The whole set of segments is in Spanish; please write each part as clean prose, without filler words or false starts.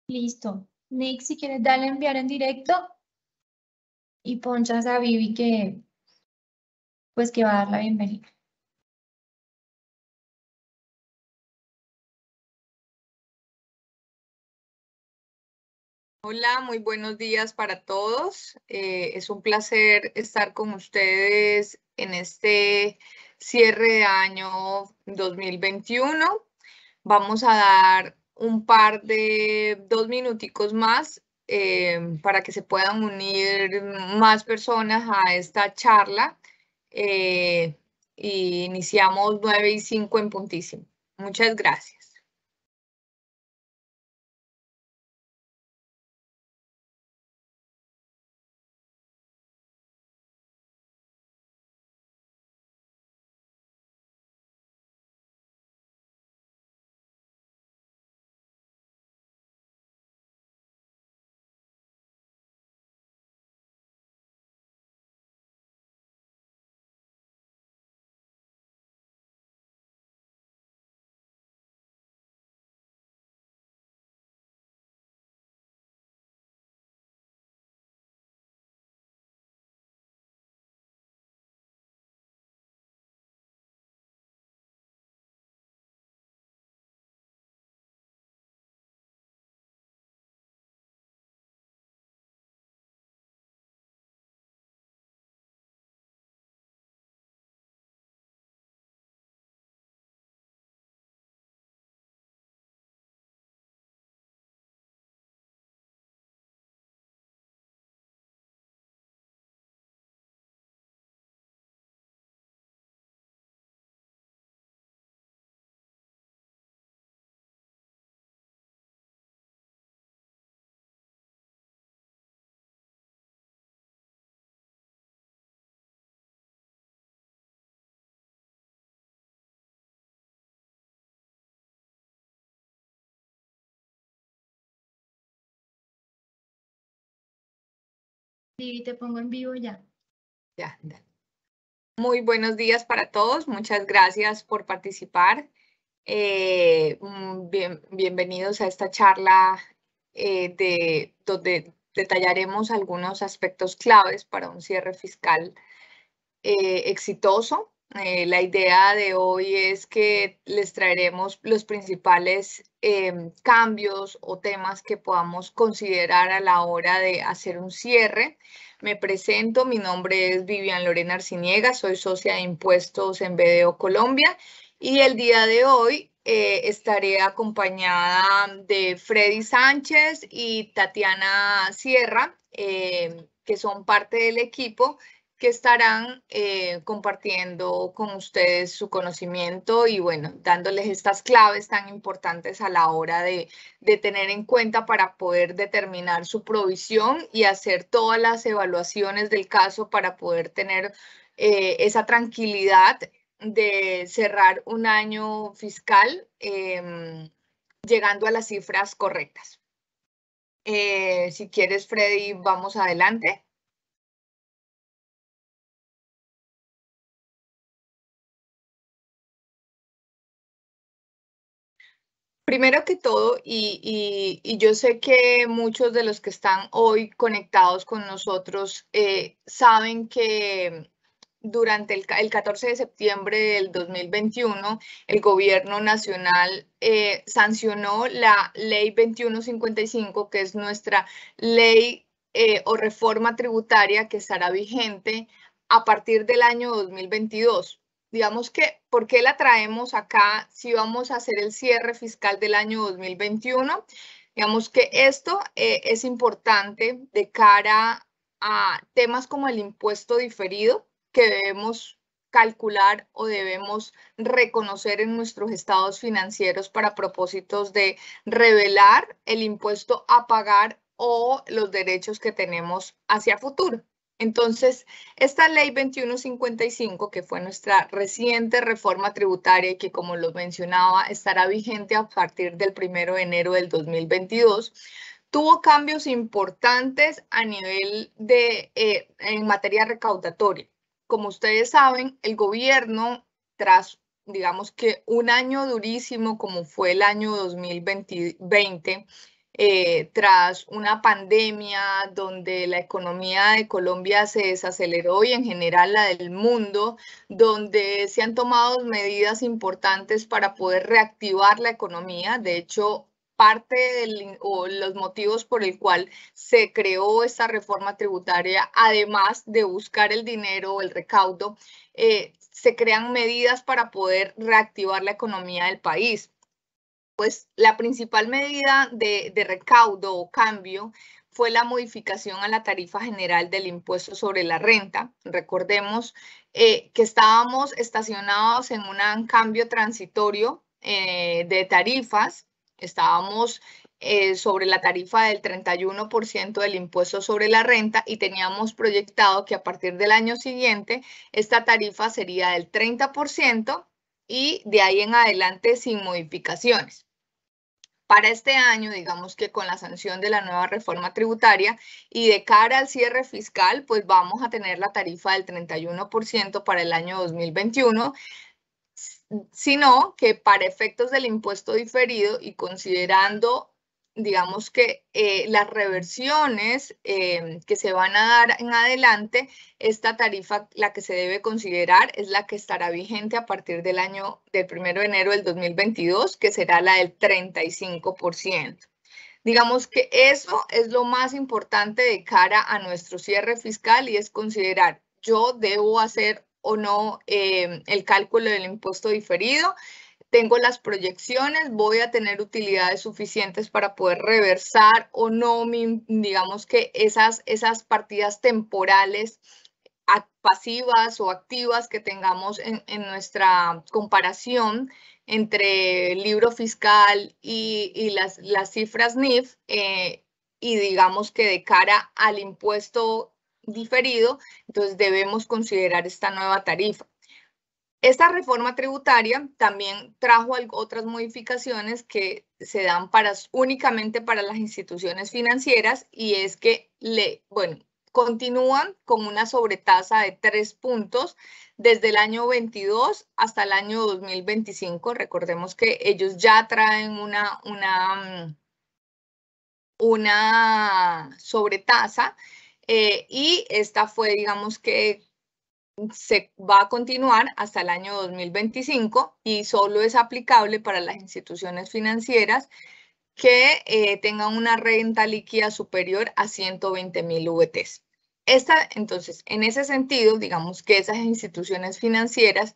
Listo. Nick, si quieres darle enviar en directo y ponchas a Vivi que pues que va a dar la bienvenida. Hola, muy buenos días para todos. Es un placer estar con ustedes en este cierre de año 2021. Vamos a dar un par de 2 minuticos más para que se puedan unir más personas a esta charla. Y iniciamos 9:05 en puntísimo. Muchas gracias. Vivi, te pongo en vivo ya. Ya. Muy buenos días para todos. Muchas gracias por participar. Bienvenidos a esta charla donde detallaremos algunos aspectos claves para un cierre fiscal exitoso. La idea de hoy es que les traeremos los principales cambios o temas que podamos considerar a la hora de hacer un cierre. Me presento, mi nombre es Vivian Lorena Arciniega, soy socia de impuestos en BDO Colombia y el día de hoy estaré acompañada de Freddy Sánchez y Tatiana Sierra, que son parte del equipo que estarán compartiendo con ustedes su conocimiento y bueno, dándoles estas claves tan importantes a la hora de tener en cuenta para poder determinar su provisión y hacer todas las evaluaciones del caso para poder tener esa tranquilidad de cerrar un año fiscal llegando a las cifras correctas. Si quieres, Freddy, vamos adelante. Primero que todo, y yo sé que muchos de los que están hoy conectados con nosotros saben que durante el 14 de septiembre del 2021, el gobierno nacional sancionó la ley 2155, que es nuestra ley o reforma tributaria que estará vigente a partir del año 2022. Digamos que, ¿por qué la traemos acá si vamos a hacer el cierre fiscal del año 2021? Digamos que esto es importante de cara a temas como el impuesto diferido que debemos calcular o debemos reconocer en nuestros estados financieros para propósitos de revelar el impuesto a pagar o los derechos que tenemos hacia futuro. Entonces, esta ley 2155, que fue nuestra reciente reforma tributaria y que, como lo mencionaba, estará vigente a partir del 1 de enero del 2022, tuvo cambios importantes a nivel de, en materia recaudatoria. Como ustedes saben, el gobierno, tras, digamos que un año durísimo como fue el año 2020, tras una pandemia donde la economía de Colombia se desaceleró y en general la del mundo, donde se han tomado medidas importantes para poder reactivar la economía. De hecho, parte o los motivos por el cual se creó esta reforma tributaria, además de buscar el dinero o el recaudo, se crean medidas para poder reactivar la economía del país. Pues la principal medida de recaudo o cambio fue la modificación a la tarifa general del impuesto sobre la renta. Recordemos que estábamos estacionados en un cambio transitorio de tarifas. Estábamos sobre la tarifa del 31% del impuesto sobre la renta y teníamos proyectado que a partir del año siguiente esta tarifa sería del 30% y de ahí en adelante sin modificaciones. Para este año, digamos que con la sanción de la nueva reforma tributaria y de cara al cierre fiscal, pues vamos a tener la tarifa del 31% para el año 2021, sino que para efectos del impuesto diferido y considerando, digamos que las reversiones que se van a dar en adelante, esta tarifa, la que se debe considerar, es la que estará vigente a partir del 1 de enero del 2022, que será la del 35%. Digamos que eso es lo más importante de cara a nuestro cierre fiscal y es considerar, yo debo hacer o no el cálculo del impuesto diferido, tengo las proyecciones, voy a tener utilidades suficientes para poder reversar o no, digamos que esas partidas temporales pasivas o activas que tengamos en nuestra comparación entre el libro fiscal y las cifras NIF y digamos que de cara al impuesto diferido, entonces debemos considerar esta nueva tarifa. Esta reforma tributaria también trajo otras modificaciones que se dan únicamente para las instituciones financieras y es que continúan con una sobretasa de 3 puntos desde el año 22 hasta el año 2025. Recordemos que ellos ya traen una sobretasa y esta fue, digamos que se va a continuar hasta el año 2025 y solo es aplicable para las instituciones financieras que tengan una renta líquida superior a 120.000 VTs. Entonces, en ese sentido, digamos que esas instituciones financieras,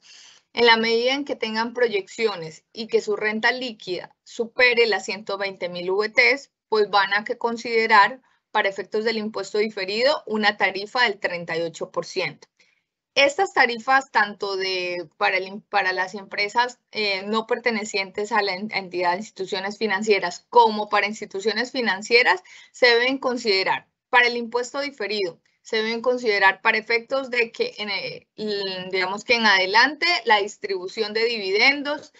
en la medida en que tengan proyecciones y que su renta líquida supere las 120.000 VTs, pues van a considerar, para efectos del impuesto diferido, una tarifa del 38%. Estas tarifas, tanto para las empresas no pertenecientes a la entidad de instituciones financieras como para instituciones financieras, se deben considerar para el impuesto diferido, se deben considerar para efectos de que, digamos que en adelante, la distribución de dividendos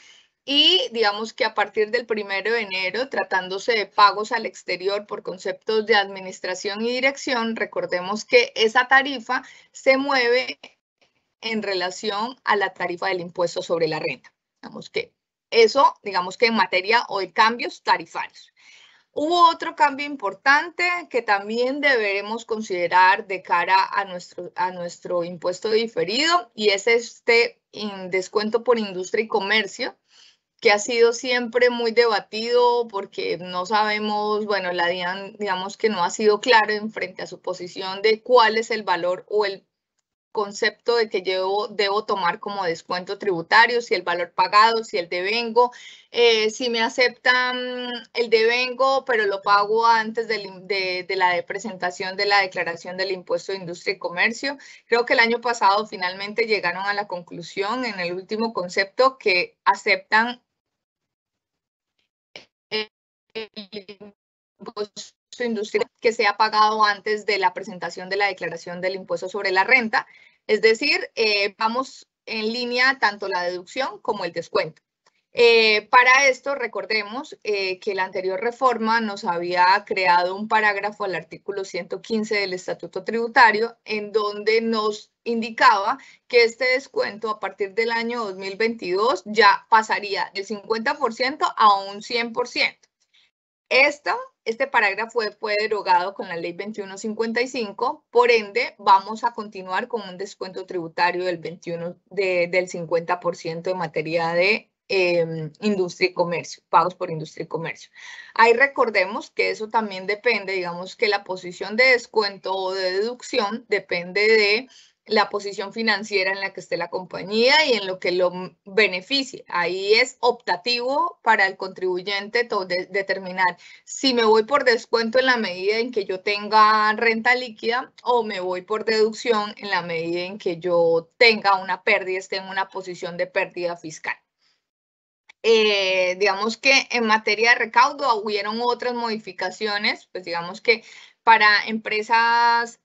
y digamos que a partir del 1 de enero, tratándose de pagos al exterior por conceptos de administración y dirección, recordemos que esa tarifa se mueve en relación a la tarifa del impuesto sobre la renta. Digamos que eso, digamos que en materia o de cambios tarifarios. Hubo otro cambio importante que también deberemos considerar de cara a nuestro impuesto diferido y es este descuento por industria y comercio, que ha sido siempre muy debatido porque no sabemos, bueno, la DIAN digamos que no ha sido claro en frente a su posición de cuál es el valor o el concepto de que yo debo tomar como descuento tributario, si el valor pagado, si el devengo, si me aceptan el devengo, pero lo pago antes de la presentación de la declaración del impuesto de industria y comercio. Creo que el año pasado finalmente llegaron a la conclusión en el último concepto que aceptan el impuesto industrial que sea pagado antes de la presentación de la declaración del impuesto sobre la renta. Es decir, vamos en línea tanto la deducción como el descuento. Para esto, recordemos que la anterior reforma nos había creado un parágrafo al artículo 115 del Estatuto Tributario en donde nos indicaba que este descuento a partir del año 2022 ya pasaría del 50% a un 100%. Esto este parágrafo fue derogado con la ley 2155, por ende vamos a continuar con un descuento tributario del 50% en materia de industria y comercio, pagos por industria y comercio. Ahí recordemos que eso también depende, digamos que la posición de descuento o de deducción depende de la posición financiera en la que esté la compañía y en lo que lo beneficie. Ahí es optativo para el contribuyente determinar si me voy por descuento en la medida en que yo tenga renta líquida o me voy por deducción en la medida en que yo tenga una pérdida, esté en una posición de pérdida fiscal. Digamos que en materia de recaudo hubieron otras modificaciones, pues digamos que para empresas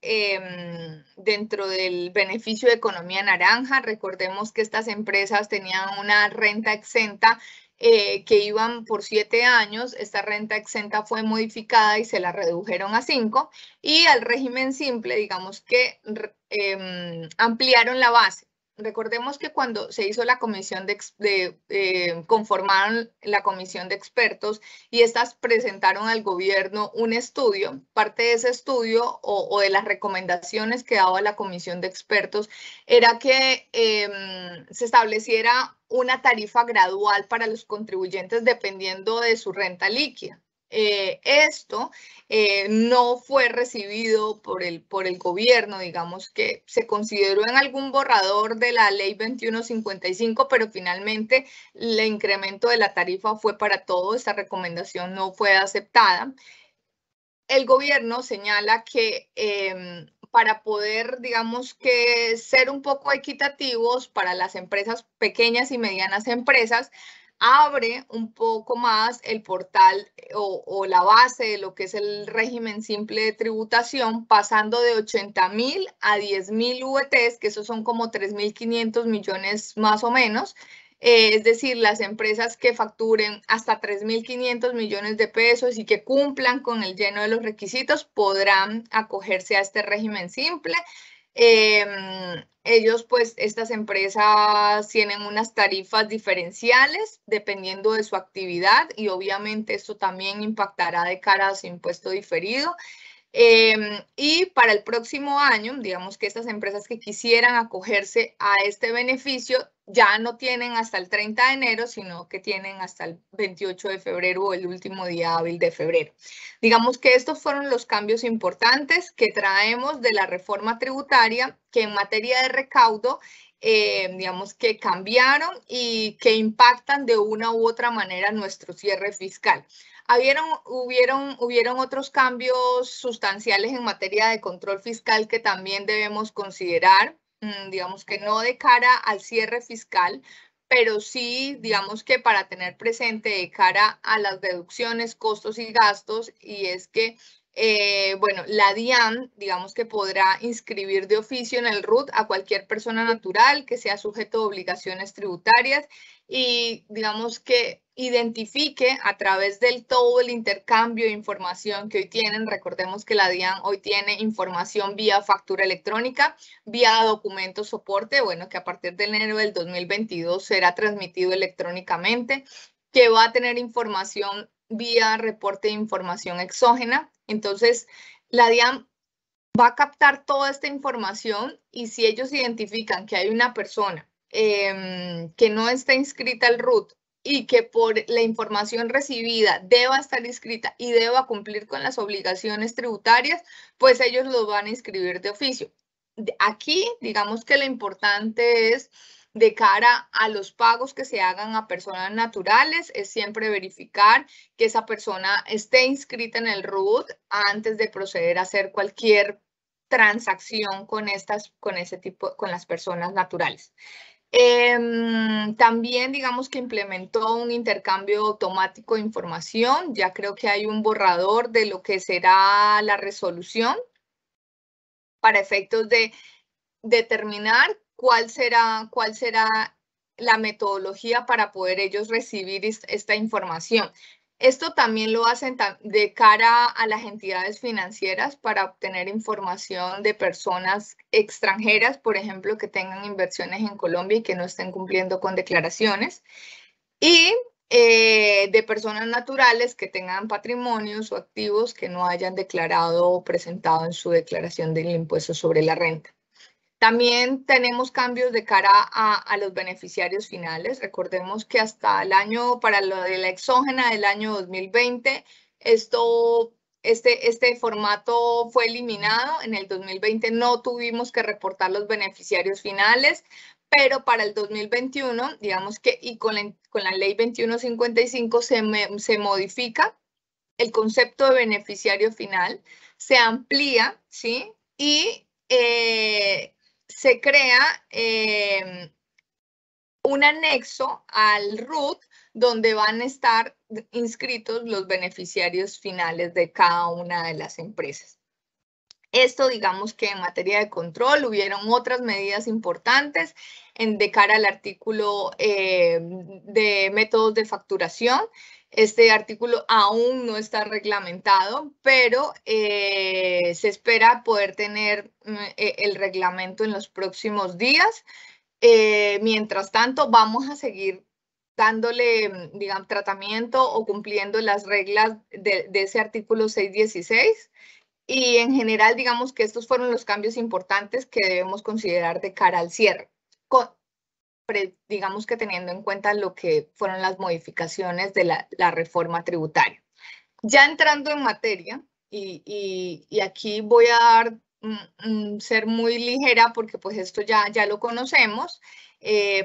dentro del beneficio de economía naranja, recordemos que estas empresas tenían una renta exenta que iban por 7 años, esta renta exenta fue modificada y se la redujeron a 5, y al régimen simple, digamos que ampliaron la base. Recordemos que cuando se hizo la comisión conformaron la comisión de expertos y estas presentaron al gobierno un estudio. Parte de ese estudio o de las recomendaciones que daba la comisión de expertos era que se estableciera una tarifa gradual para los contribuyentes dependiendo de su renta líquida. Esto no fue recibido por el gobierno, digamos que se consideró en algún borrador de la ley 2155, pero finalmente el incremento de la tarifa fue para todo, esta recomendación no fue aceptada. El gobierno señala que para poder, digamos que ser un poco equitativos para las empresas pequeñas y medianas empresas, abre un poco más el portal o la base de lo que es el régimen simple de tributación, pasando de 80.000 a 10.000 VTs, que esos son como 3.500 millones más o menos. Es decir, las empresas que facturen hasta 3.500 millones de pesos y que cumplan con el lleno de los requisitos podrán acogerse a este régimen simple. Ellos, pues, estas empresas tienen unas tarifas diferenciales dependiendo de su actividad y obviamente esto también impactará de cara a su impuesto diferido. Y para el próximo año, digamos que estas empresas que quisieran acogerse a este beneficio ya no tienen hasta el 30 de enero, sino que tienen hasta el 28 de febrero o el último día hábil de febrero. Digamos que estos fueron los cambios importantes que traemos de la reforma tributaria, que en materia de recaudo, digamos que cambiaron y que impactan de una u otra manera nuestro cierre fiscal. Hubieron otros cambios sustanciales en materia de control fiscal que también debemos considerar, digamos que no de cara al cierre fiscal, pero sí, digamos que para tener presente de cara a las deducciones, costos y gastos, y es que, bueno, la DIAN, digamos que podrá inscribir de oficio en el RUT a cualquier persona natural que sea sujeto de obligaciones tributarias y, digamos que identifique a través del todo el intercambio de información que hoy tienen. Recordemos que la DIAN hoy tiene información vía factura electrónica, vía documento soporte, bueno, que a partir de enero del 2022 será transmitido electrónicamente, que va a tener información vía reporte de información exógena. Entonces, la DIAN va a captar toda esta información y si ellos identifican que hay una persona que no está inscrita al RUT y que por la información recibida deba estar inscrita y deba cumplir con las obligaciones tributarias, pues ellos lo van a inscribir de oficio. Aquí, digamos que lo importante es de cara a los pagos que se hagan a personas naturales, es siempre verificar que esa persona esté inscrita en el RUT antes de proceder a hacer cualquier transacción con las personas naturales. También digamos que implementó un intercambio automático de información. Ya creo que hay un borrador de lo que será la resolución para efectos de determinar cuál será la metodología para poder ellos recibir esta información. Esto también lo hacen de cara a las entidades financieras para obtener información de personas extranjeras, por ejemplo, que tengan inversiones en Colombia y que no estén cumpliendo con declaraciones. Y de personas naturales que tengan patrimonios o activos que no hayan declarado o presentado en su declaración del impuesto sobre la renta. También tenemos cambios de cara a los beneficiarios finales. Recordemos que hasta el año, para lo de la exógena del año 2020, este formato fue eliminado. En el 2020 no tuvimos que reportar los beneficiarios finales, pero para el 2021, digamos que, y con la ley 2155 se modifica el concepto de beneficiario final, se amplía, ¿sí? Y se crea un anexo al RUT donde van a estar inscritos los beneficiarios finales de cada una de las empresas. Esto, digamos que en materia de control, hubieron otras medidas importantes de cara al artículo de métodos de facturación. Este artículo aún no está reglamentado, pero se espera poder tener el reglamento en los próximos días. Mientras tanto, vamos a seguir dándole, digamos, tratamiento o cumpliendo las reglas de ese artículo 616. Y en general, digamos que estos fueron los cambios importantes que debemos considerar de cara al cierre, digamos que teniendo en cuenta lo que fueron las modificaciones de la reforma tributaria. Ya entrando en materia, y aquí voy a dar, ser muy ligera porque pues esto ya lo conocemos,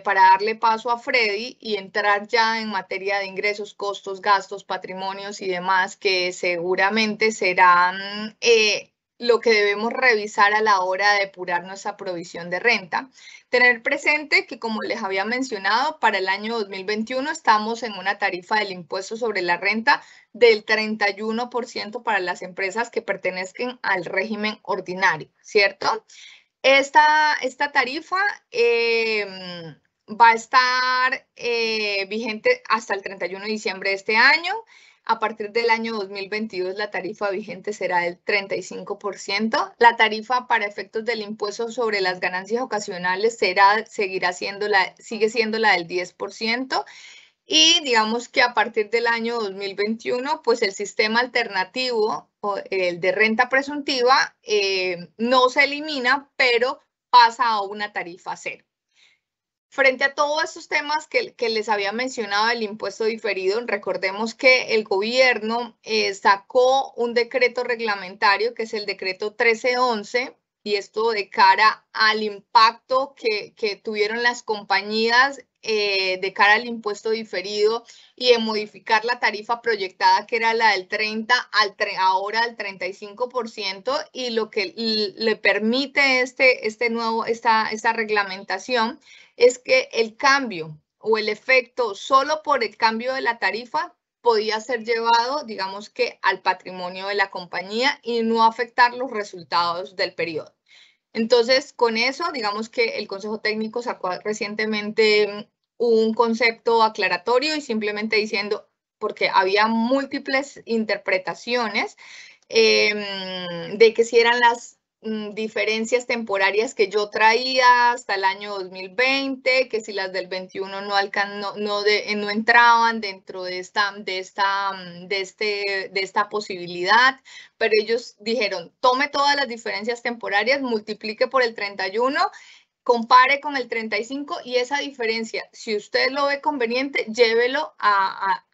para darle paso a Freddy y entrar ya en materia de ingresos, costos, gastos, patrimonios y demás, que seguramente serán lo que debemos revisar a la hora de depurar nuestra provisión de renta. Tener presente que, como les había mencionado, para el año 2021 estamos en una tarifa del impuesto sobre la renta del 31% para las empresas que pertenezcan al régimen ordinario, ¿cierto? Esta tarifa va a estar vigente hasta el 31 de diciembre de este año. A partir del año 2022, la tarifa vigente será del 35%. La tarifa para efectos del impuesto sobre las ganancias ocasionales sigue siendo la del 10%. Y digamos que a partir del año 2021, pues el sistema alternativo, el de renta presuntiva, no se elimina, pero pasa a una tarifa cero. Frente a todos estos temas que les había mencionado del impuesto diferido, recordemos que el gobierno sacó un decreto reglamentario, que es el decreto 1311, y esto de cara al impacto que tuvieron las compañías de cara al impuesto diferido y en modificar la tarifa proyectada, que era la del 30 ahora al 35%, y lo que le permite esta reglamentación es que el cambio o el efecto solo por el cambio de la tarifa podía ser llevado, digamos que, al patrimonio de la compañía y no afectar los resultados del periodo. Entonces, con eso, digamos que el Consejo Técnico sacó recientemente un concepto aclaratorio y simplemente diciendo, porque había múltiples interpretaciones de que si eran las diferencias temporarias que yo traía hasta el año 2020, que si las del 21 no entraban dentro de esta posibilidad, pero ellos dijeron, tome todas las diferencias temporarias, multiplique por el 31, compare con el 35 y esa diferencia, si usted lo ve conveniente, llévelo a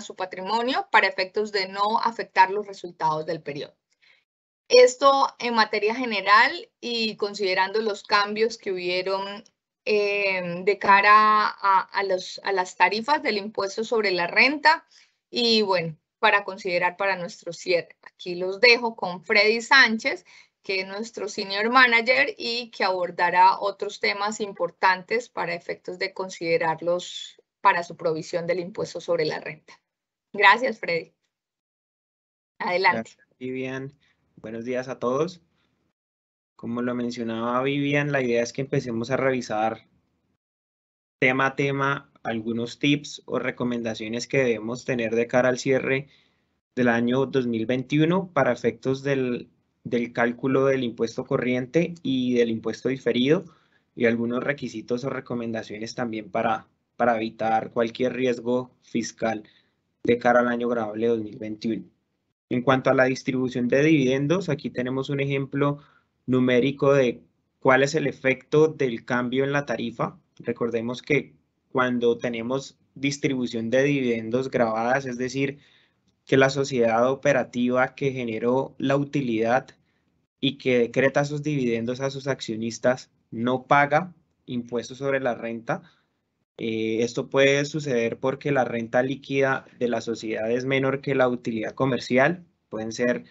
su patrimonio para efectos de no afectar los resultados del periodo. Esto en materia general y considerando los cambios que hubieron de cara a las tarifas del impuesto sobre la renta y bueno, para considerar para nuestro cierre. Aquí los dejo con Freddy Sánchez, que es nuestro Senior Manager y que abordará otros temas importantes para efectos de considerarlos para su provisión del impuesto sobre la renta. Gracias, Freddy. Adelante. Gracias, Vivian. Buenos días a todos. Como lo mencionaba Vivian, la idea es que empecemos a revisar tema a tema algunos tips o recomendaciones que debemos tener de cara al cierre del año 2021 para efectos del cálculo del impuesto corriente y del impuesto diferido y algunos requisitos o recomendaciones también para evitar cualquier riesgo fiscal de cara al año grabable 2021. En cuanto a la distribución de dividendos, aquí tenemos un ejemplo numérico de cuál es el efecto del cambio en la tarifa. Recordemos que cuando tenemos distribución de dividendos grabadas, es decir, que la sociedad operativa que generó la utilidad y que decreta esos dividendos a sus accionistas no paga impuestos sobre la renta. Esto puede suceder porque la renta líquida de la sociedad es menor que la utilidad comercial. Pueden ser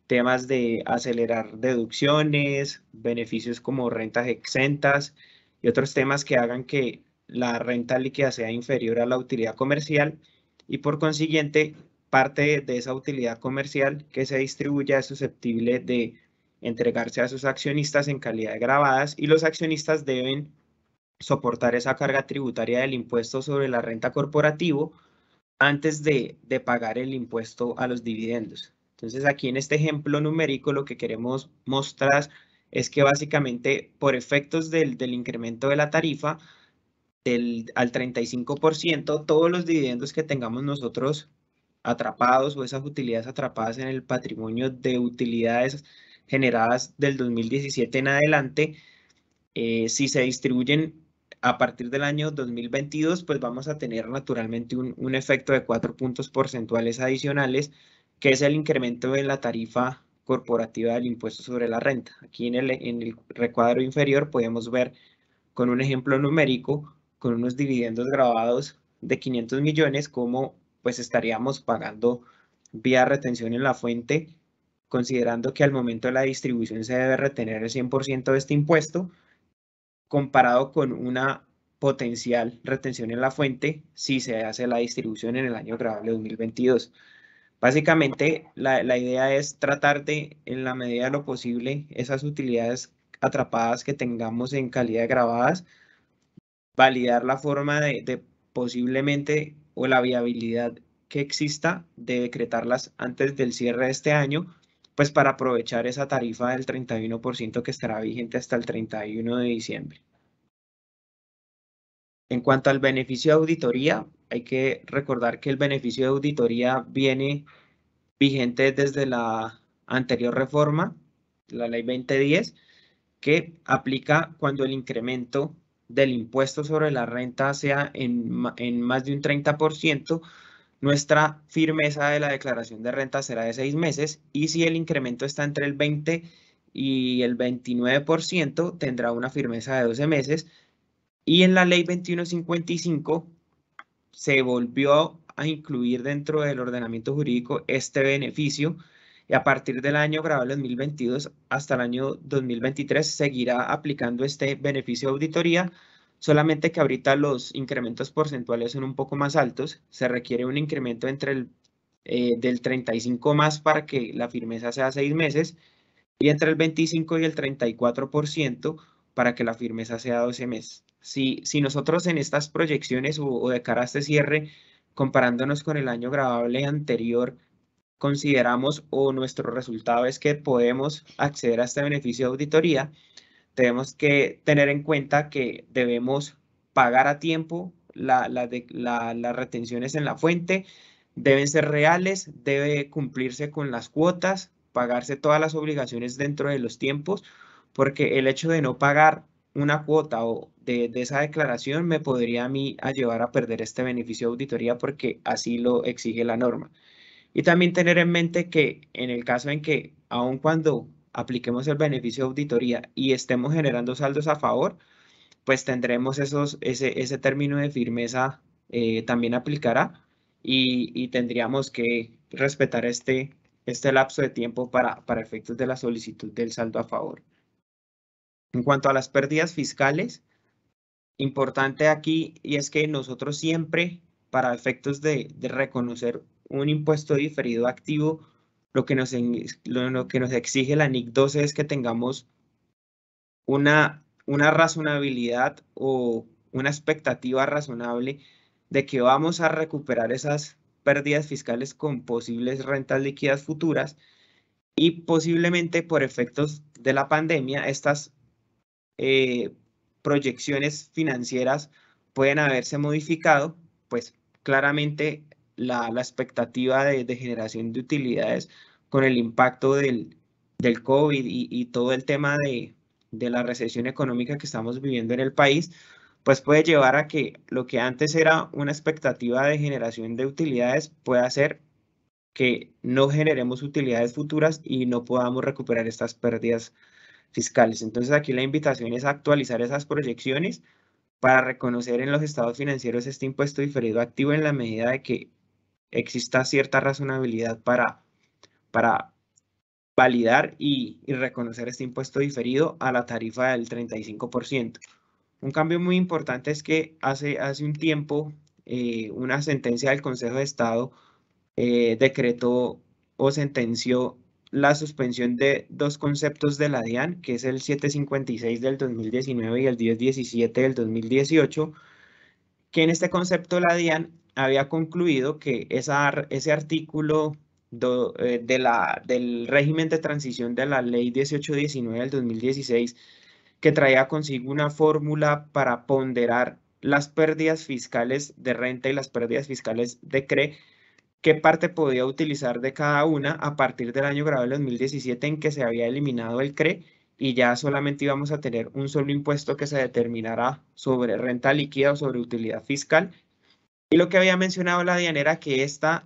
temas de acelerar deducciones, beneficios como rentas exentas y otros temas que hagan que la renta líquida sea inferior a la utilidad comercial y por consiguiente parte de esa utilidad comercial que se distribuya es susceptible de entregarse a sus accionistas en calidad de gravadas y los accionistas deben soportar esa carga tributaria del impuesto sobre la renta corporativo antes de pagar el impuesto a los dividendos. Entonces aquí en este ejemplo numérico lo que queremos mostrar es que básicamente por efectos del incremento de la tarifa al 35%, todos los dividendos que tengamos nosotros atrapados o esas utilidades atrapadas en el patrimonio de utilidades generadas del 2017 en adelante, si se distribuyen a partir del año 2022, pues vamos a tener naturalmente un efecto de 4 puntos porcentuales adicionales, que es el incremento de la tarifa corporativa del impuesto sobre la renta. Aquí en el recuadro inferior podemos ver con un ejemplo numérico, con unos dividendos grabados de 500 millones, cómo pues estaríamos pagando vía retención en la fuente, considerando que al momento de la distribución se debe retener el 100% de este impuesto, comparado con una potencial retención en la fuente si se hace la distribución en el año grabable 2022. Básicamente, la idea es tratar de, en la medida de lo posible, esas utilidades atrapadas que tengamos en calidad de grabadas, validar la forma de posiblemente o la viabilidad que exista de decretarlas antes del cierre de este año, pues para aprovechar esa tarifa del 31% que estará vigente hasta el 31 de diciembre. En cuanto al beneficio de auditoría, hay que recordar que el beneficio de auditoría viene vigente desde la anterior reforma, la ley 2010, que aplica cuando el incremento del impuesto sobre la renta sea en más de un 30%, nuestra firmeza de la declaración de renta será de 6 meses y si el incremento está entre el 20 y el 29%, tendrá una firmeza de 12 meses. Y en la ley 2155 se volvió a incluir dentro del ordenamiento jurídico este beneficio y a partir del año grabable 2022 hasta el año 2023 seguirá aplicando este beneficio de auditoría, solamente que ahorita los incrementos porcentuales son un poco más altos, se requiere un incremento entre del 35 más para que la firmeza sea 6 meses y entre el 25 y el 34% para que la firmeza sea 12 meses. Si nosotros en estas proyecciones o de cara a este cierre, comparándonos con el año grabable anterior, consideramos o nuestro resultado es que podemos acceder a este beneficio de auditoría, tenemos que tener en cuenta que debemos pagar a tiempo las retenciones en la fuente, deben ser reales, debe cumplirse con las cuotas, pagarse todas las obligaciones dentro de los tiempos, porque el hecho de no pagar una cuota o de esa declaración me podría a mí llevar a perder este beneficio de auditoría porque así lo exige la norma. Y también tener en mente que en el caso en que, aun cuando apliquemos el beneficio de auditoría y estemos generando saldos a favor, pues tendremos ese término de firmeza también aplicará y tendríamos que respetar este lapso de tiempo para efectos de la solicitud del saldo a favor. En cuanto a las pérdidas fiscales, importante aquí y es que nosotros siempre, para efectos de reconocer un impuesto diferido activo, lo que nos exige la NIC 12 es que tengamos una razonabilidad o una expectativa razonable de que vamos a recuperar esas pérdidas fiscales con posibles rentas líquidas futuras y posiblemente por efectos de la pandemia, estas proyecciones financieras pueden haberse modificado, pues claramente la expectativa de generación de utilidades con el impacto del COVID y todo el tema de la recesión económica que estamos viviendo en el país, pues puede llevar a que lo que antes era una expectativa de generación de utilidades pueda ser que no generemos utilidades futuras y no podamos recuperar estas pérdidas fiscales. Entonces aquí la invitación es a actualizar esas proyecciones para reconocer en los estados financieros este impuesto diferido activo en la medida de que exista cierta razonabilidad para validar y reconocer este impuesto diferido a la tarifa del 35%. Un cambio muy importante es que hace un tiempo una sentencia del Consejo de Estado decretó o sentenció la suspensión de dos conceptos de la DIAN, que es el 756 del 2019 y el 1017 del 2018, que en este concepto la DIAN había concluido que ese artículo del régimen de transición de la ley 1819 del 2016, que traía consigo una fórmula para ponderar las pérdidas fiscales de renta y las pérdidas fiscales de CRE, qué parte podía utilizar de cada una a partir del año grabable 2017 en que se había eliminado el CRE y ya solamente íbamos a tener un solo impuesto que se determinará sobre renta líquida o sobre utilidad fiscal. Y lo que había mencionado la DIAN era que esta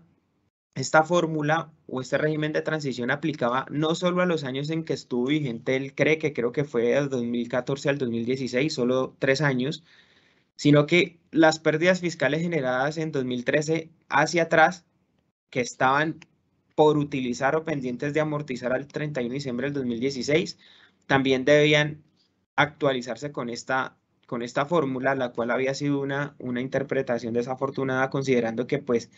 fórmula o este régimen de transición aplicaba no solo a los años en que estuvo vigente el CRE, que creo que fue del 2014 al 2016, solo 3 años, sino que las pérdidas fiscales generadas en 2013 hacia atrás, que estaban por utilizar o pendientes de amortizar al 31 de diciembre del 2016, también debían actualizarse con esta fórmula, la cual había sido una interpretación desafortunada, considerando que pues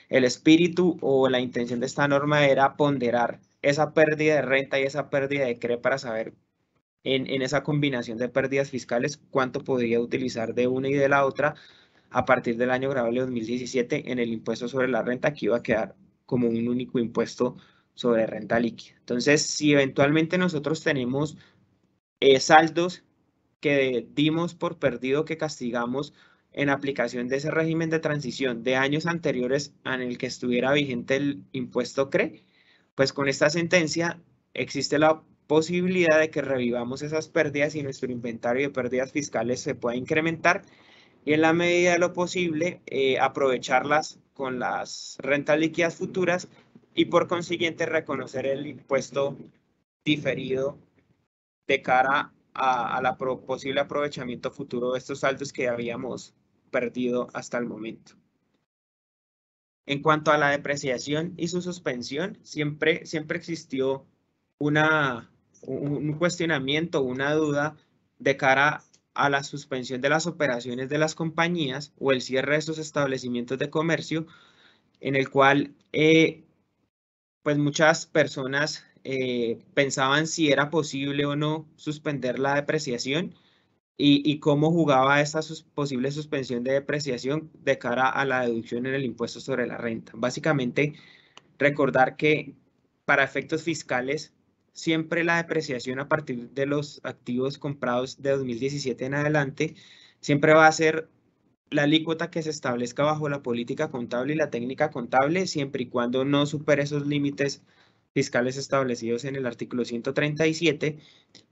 el espíritu o la intención de esta norma era ponderar esa pérdida de renta y esa pérdida de CRE para saber en esa combinación de pérdidas fiscales cuánto podría utilizar de una y de la otra a partir del año grabable 2017 en el impuesto sobre la renta, que iba a quedar como un único impuesto sobre renta líquida. Entonces, si eventualmente nosotros tenemos saldos que dimos por perdido, que castigamos en aplicación de ese régimen de transición de años anteriores en el que estuviera vigente el impuesto CRE, pues con esta sentencia existe la posibilidad de que revivamos esas pérdidas y nuestro inventario de pérdidas fiscales se pueda incrementar y en la medida de lo posible aprovecharlas con las rentas líquidas futuras y por consiguiente reconocer el impuesto diferido de cara a la posible aprovechamiento futuro de estos saldos que habíamos perdido hasta el momento. En cuanto a la depreciación y su suspensión, siempre existió un cuestionamiento, una duda de cara a la suspensión de las operaciones de las compañías o el cierre de estos establecimientos de comercio, en el cual pues muchas personas pensaban si era posible o no suspender la depreciación y cómo jugaba esta posible suspensión de depreciación de cara a la deducción en el impuesto sobre la renta. Básicamente, recordar que para efectos fiscales, siempre la depreciación a partir de los activos comprados de 2017 en adelante, siempre va a ser la alícuota que se establezca bajo la política contable y la técnica contable, siempre y cuando no supere esos límites fiscales establecidos en el artículo 137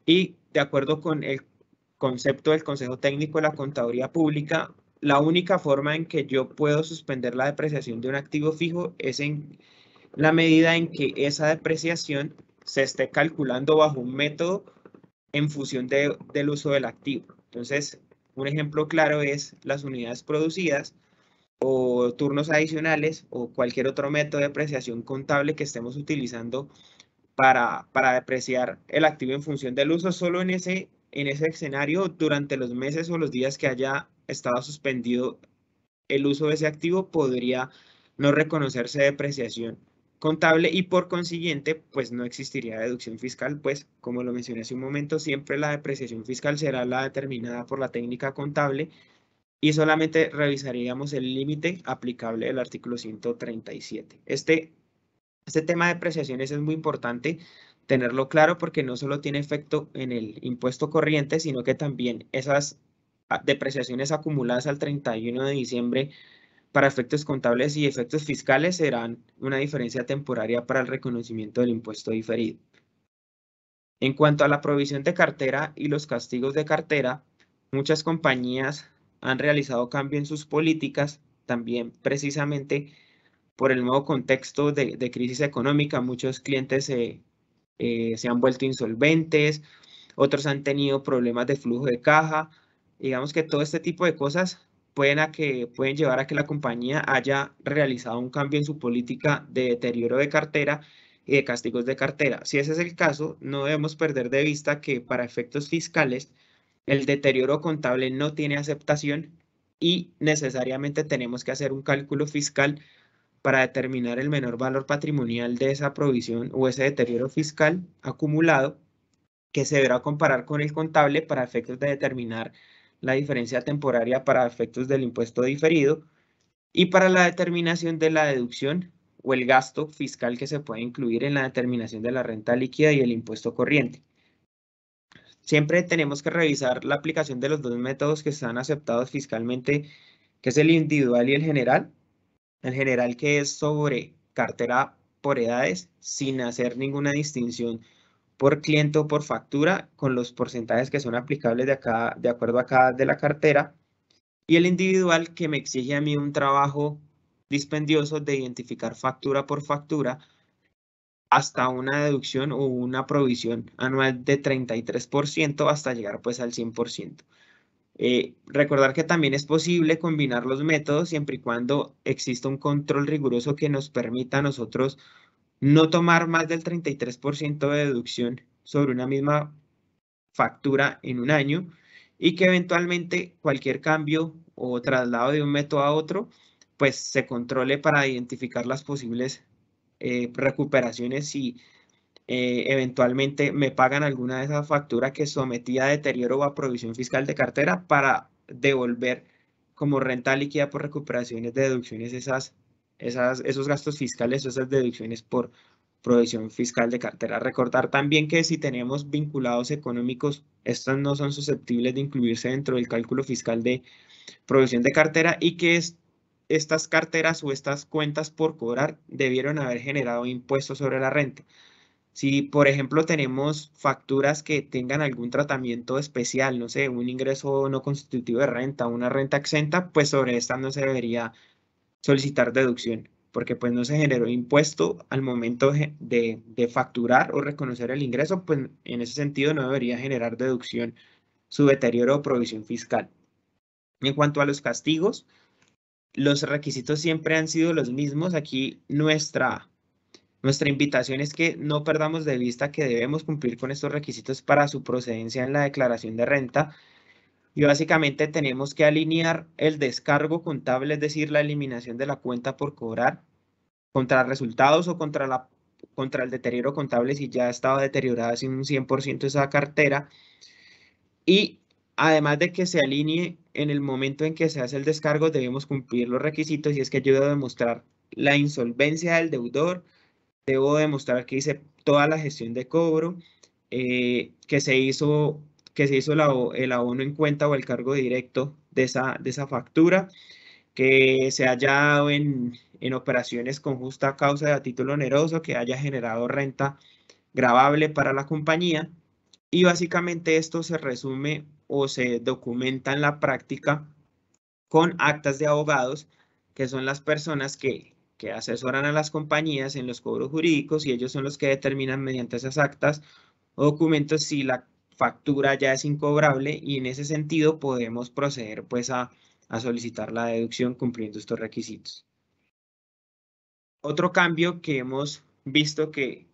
y de acuerdo con el concepto del Consejo Técnico de la Contaduría Pública, la única forma en que yo puedo suspender la depreciación de un activo fijo es en la medida en que esa depreciación se esté calculando bajo un método en función del uso del activo. Entonces, un ejemplo claro es las unidades producidas o turnos adicionales o cualquier otro método de depreciación contable que estemos utilizando para depreciar el activo en función del uso. Solo en ese escenario, durante los meses o los días que haya estado suspendido el uso de ese activo, podría no reconocerse depreciación contable y por consiguiente, pues no existiría deducción fiscal, pues como lo mencioné hace un momento, siempre la depreciación fiscal será la determinada por la técnica contable y solamente revisaríamos el límite aplicable del artículo 137. Este tema de depreciaciones es muy importante tenerlo claro porque no solo tiene efecto en el impuesto corriente, sino que también esas depreciaciones acumuladas al 31 de diciembre para efectos contables y efectos fiscales serán una diferencia temporaria para el reconocimiento del impuesto diferido. En cuanto a la provisión de cartera y los castigos de cartera, muchas compañías han realizado cambio en sus políticas, también precisamente por el nuevo contexto de crisis económica. Muchos clientes se han vuelto insolventes, otros han tenido problemas de flujo de caja. Digamos que todo este tipo de cosas pueden llevar a que la compañía haya realizado un cambio en su política de deterioro de cartera y de castigos de cartera. Si ese es el caso, no debemos perder de vista que para efectos fiscales el deterioro contable no tiene aceptación y necesariamente tenemos que hacer un cálculo fiscal para determinar el menor valor patrimonial de esa provisión o ese deterioro fiscal acumulado, que se deberá comparar con el contable para efectos de determinar la diferencia temporaria para efectos del impuesto diferido y para la determinación de la deducción o el gasto fiscal que se puede incluir en la determinación de la renta líquida y el impuesto corriente. Siempre tenemos que revisar la aplicación de los dos métodos que están aceptados fiscalmente, que es el individual y el general. El general, que es sobre cartera por edades, sin hacer ninguna distinción por cliente o por factura, con los porcentajes que son aplicables de acuerdo a cada de la cartera. Y el individual, que me exige a mí un trabajo dispendioso de identificar factura por factura hasta una deducción o una provisión anual de 33% hasta llegar pues al 100%. Recordar que también es posible combinar los métodos siempre y cuando exista un control riguroso que nos permita a nosotros no tomar más del 33% de deducción sobre una misma factura en un año y que eventualmente cualquier cambio o traslado de un método a otro pues se controle para identificar las posibles recuperaciones y eventualmente me pagan alguna de esas facturas que sometí a deterioro o a provisión fiscal de cartera para devolver como renta líquida por recuperaciones de deducciones esos gastos fiscales o esas deducciones por provisión fiscal de cartera. Recordar también que si tenemos vinculados económicos, estos no son susceptibles de incluirse dentro del cálculo fiscal de provisión de cartera y que estas carteras o estas cuentas por cobrar debieron haber generado impuestos sobre la renta. Si, por ejemplo, tenemos facturas que tengan algún tratamiento especial, no sé, un ingreso no constitutivo de renta, una renta exenta, pues sobre esta no se debería solicitar deducción, porque pues no se generó impuesto al momento de facturar o reconocer el ingreso, pues en ese sentido no debería generar deducción su deterioro o provisión fiscal. En cuanto a los castigos, los requisitos siempre han sido los mismos. Aquí nuestra invitación es que no perdamos de vista que debemos cumplir con estos requisitos para su procedencia en la declaración de renta. Y básicamente tenemos que alinear el descargo contable, es decir, la eliminación de la cuenta por cobrar, contra resultados o contra el deterioro contable si ya estaba deteriorada sin un 100% esa cartera. Y además de que se alinee en el momento en que se hace el descargo, debemos cumplir los requisitos y es que yo debo demostrar la insolvencia del deudor, debo demostrar que hice toda la gestión de cobro, que se hizo el abono en cuenta o el cargo directo de esa factura, que se haya dado en operaciones con justa causa de a título oneroso, que haya generado renta gravable para la compañía. Y básicamente esto se resume o se documenta en la práctica con actas de abogados, que son las personas que asesoran a las compañías en los cobros jurídicos y ellos son los que determinan mediante esas actas o documentos si la factura ya es incobrable y en ese sentido podemos proceder pues a solicitar la deducción cumpliendo estos requisitos. Otro cambio que hemos visto que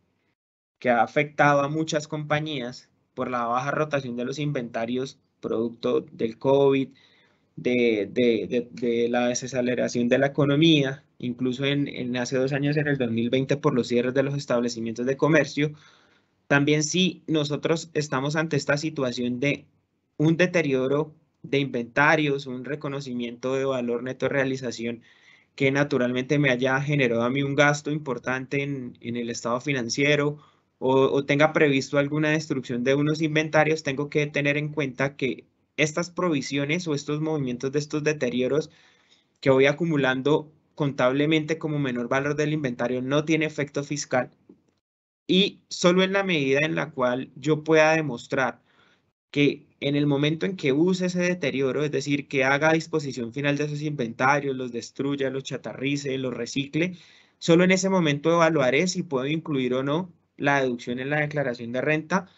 ha afectado a muchas compañías por la baja rotación de los inventarios producto del COVID, de la desaceleración de la economía, incluso en hace 2 años, en el 2020, por los cierres de los establecimientos de comercio. También si nosotros estamos ante esta situación de un deterioro de inventarios, un reconocimiento de valor neto de realización que naturalmente me haya generado a mí un gasto importante en el estado financiero o tenga previsto alguna destrucción de unos inventarios, tengo que tener en cuenta que estas provisiones o estos movimientos de estos deterioros que voy acumulando contablemente como menor valor del inventario no tiene efecto fiscal, y solo en la medida en la cual yo pueda demostrar que en el momento en que use ese deterioro, es decir, que haga disposición final de esos inventarios, los destruya, los chatarrice, los recicle, solo en ese momento evaluaré si puedo incluir o no la deducción en la declaración de renta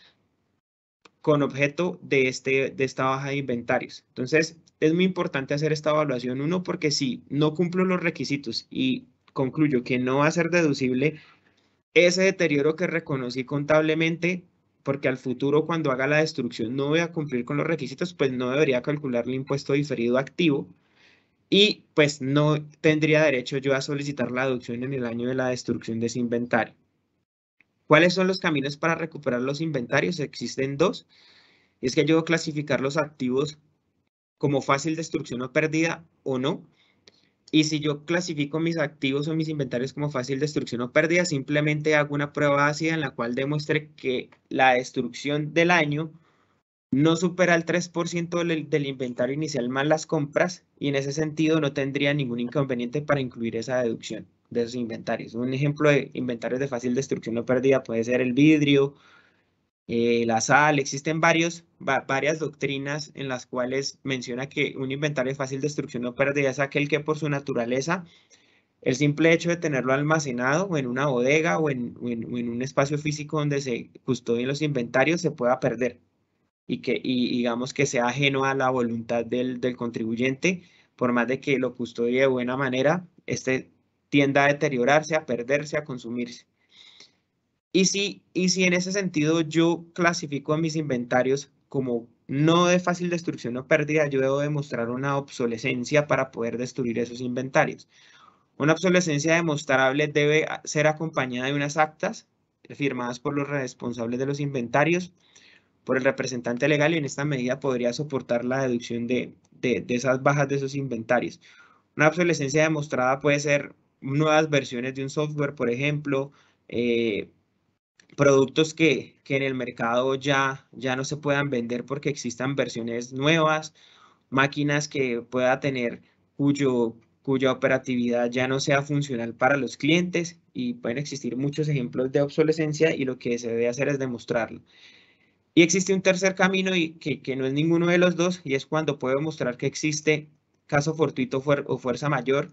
con objeto de esta baja de inventarios. Entonces, es muy importante hacer esta evaluación, uno, porque si no cumplo los requisitos y concluyo que no va a ser deducible ese deterioro que reconocí contablemente, porque al futuro cuando haga la destrucción no voy a cumplir con los requisitos, pues no debería calcular el impuesto diferido activo y pues no tendría derecho yo a solicitar la deducción en el año de la destrucción de ese inventario. ¿Cuáles son los caminos para recuperar los inventarios? Existen dos. Es que yo clasificar los activos como fácil destrucción o pérdida o no. Y si yo clasifico mis activos o mis inventarios como fácil destrucción o pérdida, simplemente hago una prueba ácida en la cual demuestre que la destrucción del año no supera el 3% del inventario inicial más las compras, y en ese sentido no tendría ningún inconveniente para incluir esa deducción de esos inventarios. Un ejemplo de inventarios de fácil destrucción o pérdida puede ser el vidrio, la sal. Existen varias doctrinas en las cuales menciona que un inventario de fácil destrucción o pérdida es aquel que por su naturaleza, el simple hecho de tenerlo almacenado o en una bodega o en un espacio físico donde se custodien los inventarios, se pueda perder y digamos que sea ajeno a la voluntad del contribuyente, por más de que lo custodie de buena manera, este tienda a deteriorarse, a perderse, a consumirse. Y si en ese sentido yo clasifico a mis inventarios como no de fácil destrucción o pérdida, yo debo demostrar una obsolescencia para poder destruir esos inventarios. Una obsolescencia demostrable debe ser acompañada de unas actas firmadas por los responsables de los inventarios, por el representante legal, y en esta medida podría soportar la deducción de esas bajas de esos inventarios. Una obsolescencia demostrada puede ser nuevas versiones de un software, por ejemplo, productos que en el mercado ya no se puedan vender porque existan versiones nuevas, máquinas que pueda tener cuya operatividad ya no sea funcional para los clientes, y pueden existir muchos ejemplos de obsolescencia y lo que se debe hacer es demostrarlo. Y existe un tercer camino y que no es ninguno de los dos, y es cuando puedo mostrar que existe caso fortuito o fuerza mayor,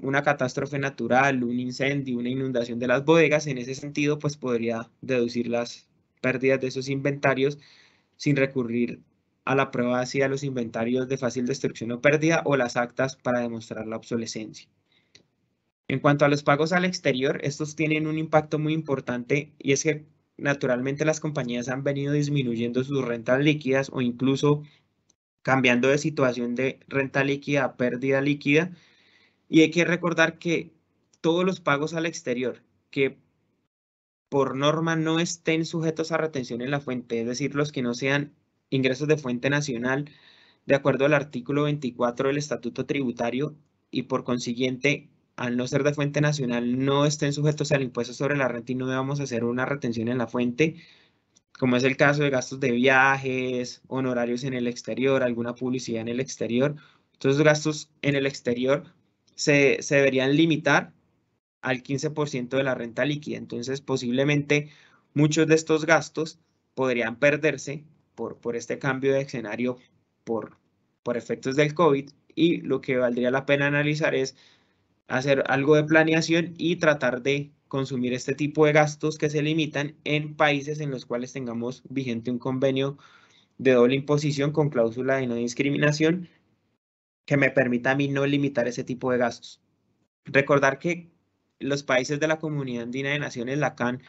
una catástrofe natural, un incendio, una inundación de las bodegas. En ese sentido, pues podría deducir las pérdidas de esos inventarios sin recurrir a la prueba hacia los inventarios de fácil destrucción o pérdida o las actas para demostrar la obsolescencia. En cuanto a los pagos al exterior, estos tienen un impacto muy importante, y es que naturalmente las compañías han venido disminuyendo sus rentas líquidas o incluso cambiando de situación de renta líquida a pérdida líquida. Y hay que recordar que todos los pagos al exterior que por norma no estén sujetos a retención en la fuente, es decir, los que no sean ingresos de fuente nacional, de acuerdo al artículo 24 del Estatuto Tributario, y por consiguiente, al no ser de fuente nacional, no estén sujetos al impuesto sobre la renta y no debamos hacer una retención en la fuente, como es el caso de gastos de viajes, honorarios en el exterior, alguna publicidad en el exterior. Entonces, gastos en el exterior se deberían limitar al 15% de la renta líquida. Entonces, posiblemente muchos de estos gastos podrían perderse por este cambio de escenario por efectos del COVID, y lo que valdría la pena analizar es hacer algo de planeación y tratar de consumir este tipo de gastos que se limitan en países en los cuales tengamos vigente un convenio de doble imposición con cláusula de no discriminación que me permita a mí no limitar ese tipo de gastos. Recordar que los países de la Comunidad Andina de Naciones, la CAN,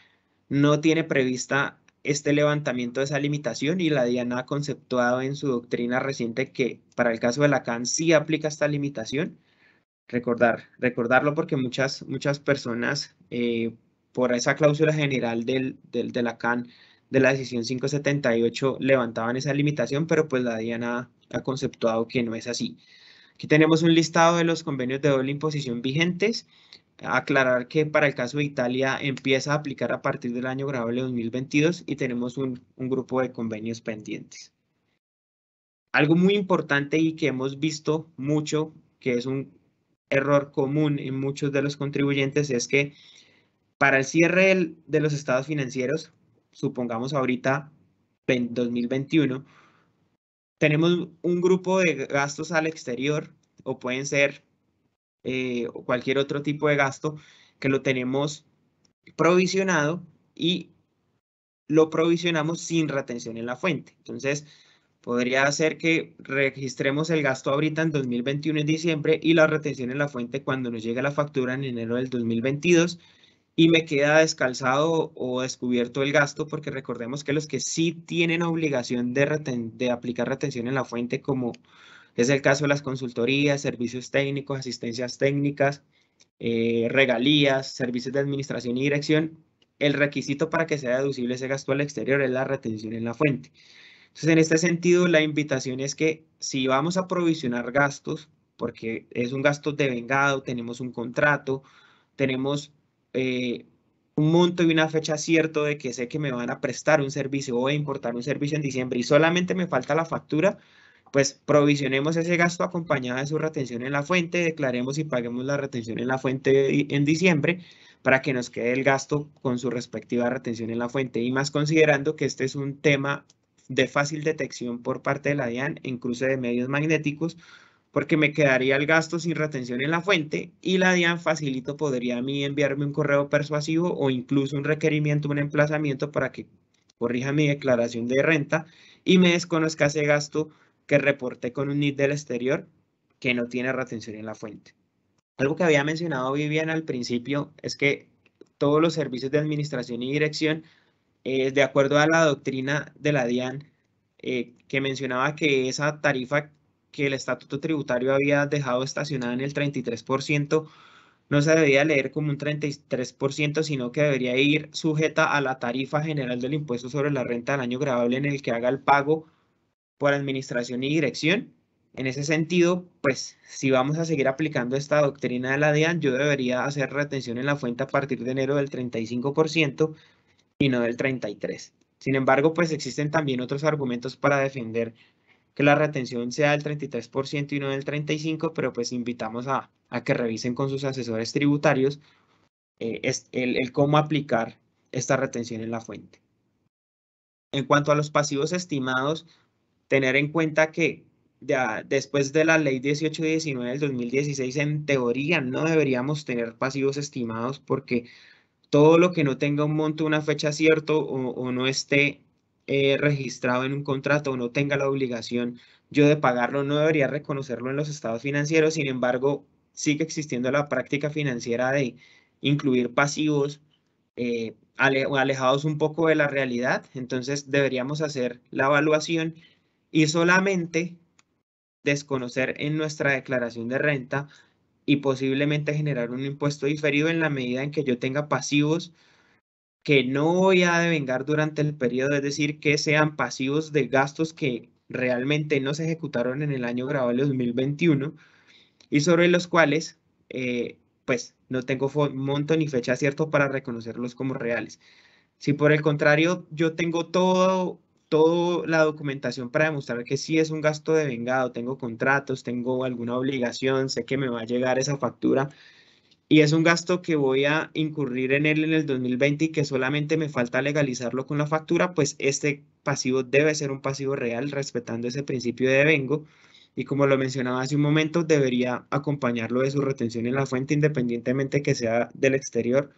no tiene prevista este levantamiento de esa limitación, y la DIAN ha conceptuado en su doctrina reciente que para el caso de la CAN sí aplica esta limitación. Recordarlo porque muchas personas por esa cláusula general de la CAN, de la decisión 578, levantaban esa limitación, pero pues la DIAN ha conceptuado que no es así. Aquí tenemos un listado de los convenios de doble imposición vigentes. Aclarar que para el caso de Italia empieza a aplicar a partir del año grabable 2022 y tenemos un grupo de convenios pendientes. Algo muy importante y que hemos visto mucho que es un error común en muchos de los contribuyentes, es que para el cierre de los estados financieros, supongamos ahorita 2021, tenemos un grupo de gastos al exterior, o pueden ser o cualquier otro tipo de gasto, que lo tenemos provisionado y lo provisionamos sin retención en la fuente. Entonces, podría ser que registremos el gasto ahorita en 2021 en diciembre y la retención en la fuente cuando nos llegue la factura en enero del 2022 y me queda descalzado o descubierto el gasto, porque recordemos que los que sí tienen obligación de aplicar retención en la fuente, como es el caso de las consultorías, servicios técnicos, asistencias técnicas, regalías, servicios de administración y dirección, el requisito para que sea deducible ese gasto al exterior es la retención en la fuente. Entonces, en este sentido, la invitación es que si vamos a provisionar gastos, porque es un gasto devengado, tenemos un contrato, tenemos un monto y una fecha cierto de que sé que me van a prestar un servicio o a importar un servicio en diciembre y solamente me falta la factura, pues provisionemos ese gasto acompañado de su retención en la fuente, declaremos y paguemos la retención en la fuente en diciembre para que nos quede el gasto con su respectiva retención en la fuente, y más considerando que este es un tema de fácil detección por parte de la DIAN en cruce de medios magnéticos, porque me quedaría el gasto sin retención en la fuente y la DIAN facilito podría a mí enviarme un correo persuasivo o incluso un requerimiento, un emplazamiento para que corrija mi declaración de renta y me desconozca ese gasto que reporté con un NIT del exterior que no tiene retención en la fuente. Algo que había mencionado Vivian al principio es que todos los servicios de administración y dirección, de acuerdo a la doctrina de la DIAN, que mencionaba que esa tarifa que el estatuto tributario había dejado estacionada en el 33%, no se debería leer como un 33%, sino que debería ir sujeta a la tarifa general del impuesto sobre la renta del año gravable en el que haga el pago por administración y dirección. En ese sentido, pues si vamos a seguir aplicando esta doctrina de la DIAN, yo debería hacer retención en la fuente a partir de enero del 35% y no del 33%. Sin embargo, pues existen también otros argumentos para defender que la retención sea del 33% y no del 35%, pero pues invitamos a que revisen con sus asesores tributarios el cómo aplicar esta retención en la fuente. En cuanto a los pasivos estimados, tener en cuenta que ya después de la ley 1819 del 2016, en teoría no deberíamos tener pasivos estimados, porque todo lo que no tenga un monto, una fecha cierto o no esté registrado en un contrato o no tenga la obligación yo de pagarlo, no debería reconocerlo en los estados financieros. Sin embargo, sigue existiendo la práctica financiera de incluir pasivos alejados un poco de la realidad. Entonces deberíamos hacer la evaluación y solamente desconocer en nuestra declaración de renta y posiblemente generar un impuesto diferido en la medida en que yo tenga pasivos que no voy a devengar durante el periodo, es decir, que sean pasivos de gastos que realmente no se ejecutaron en el año gravable 2021 y sobre los cuales pues no tengo monto ni fecha cierto para reconocerlos como reales. Si por el contrario yo tengo toda la documentación para demostrar que sí es un gasto devengado, tengo contratos, tengo alguna obligación, sé que me va a llegar esa factura y es un gasto que voy a incurrir en él en el 2020 y que solamente me falta legalizarlo con la factura, pues este pasivo debe ser un pasivo real respetando ese principio de devengo. Y como lo mencionaba hace un momento, debería acompañarlo de su retención en la fuente, independientemente que sea del exterior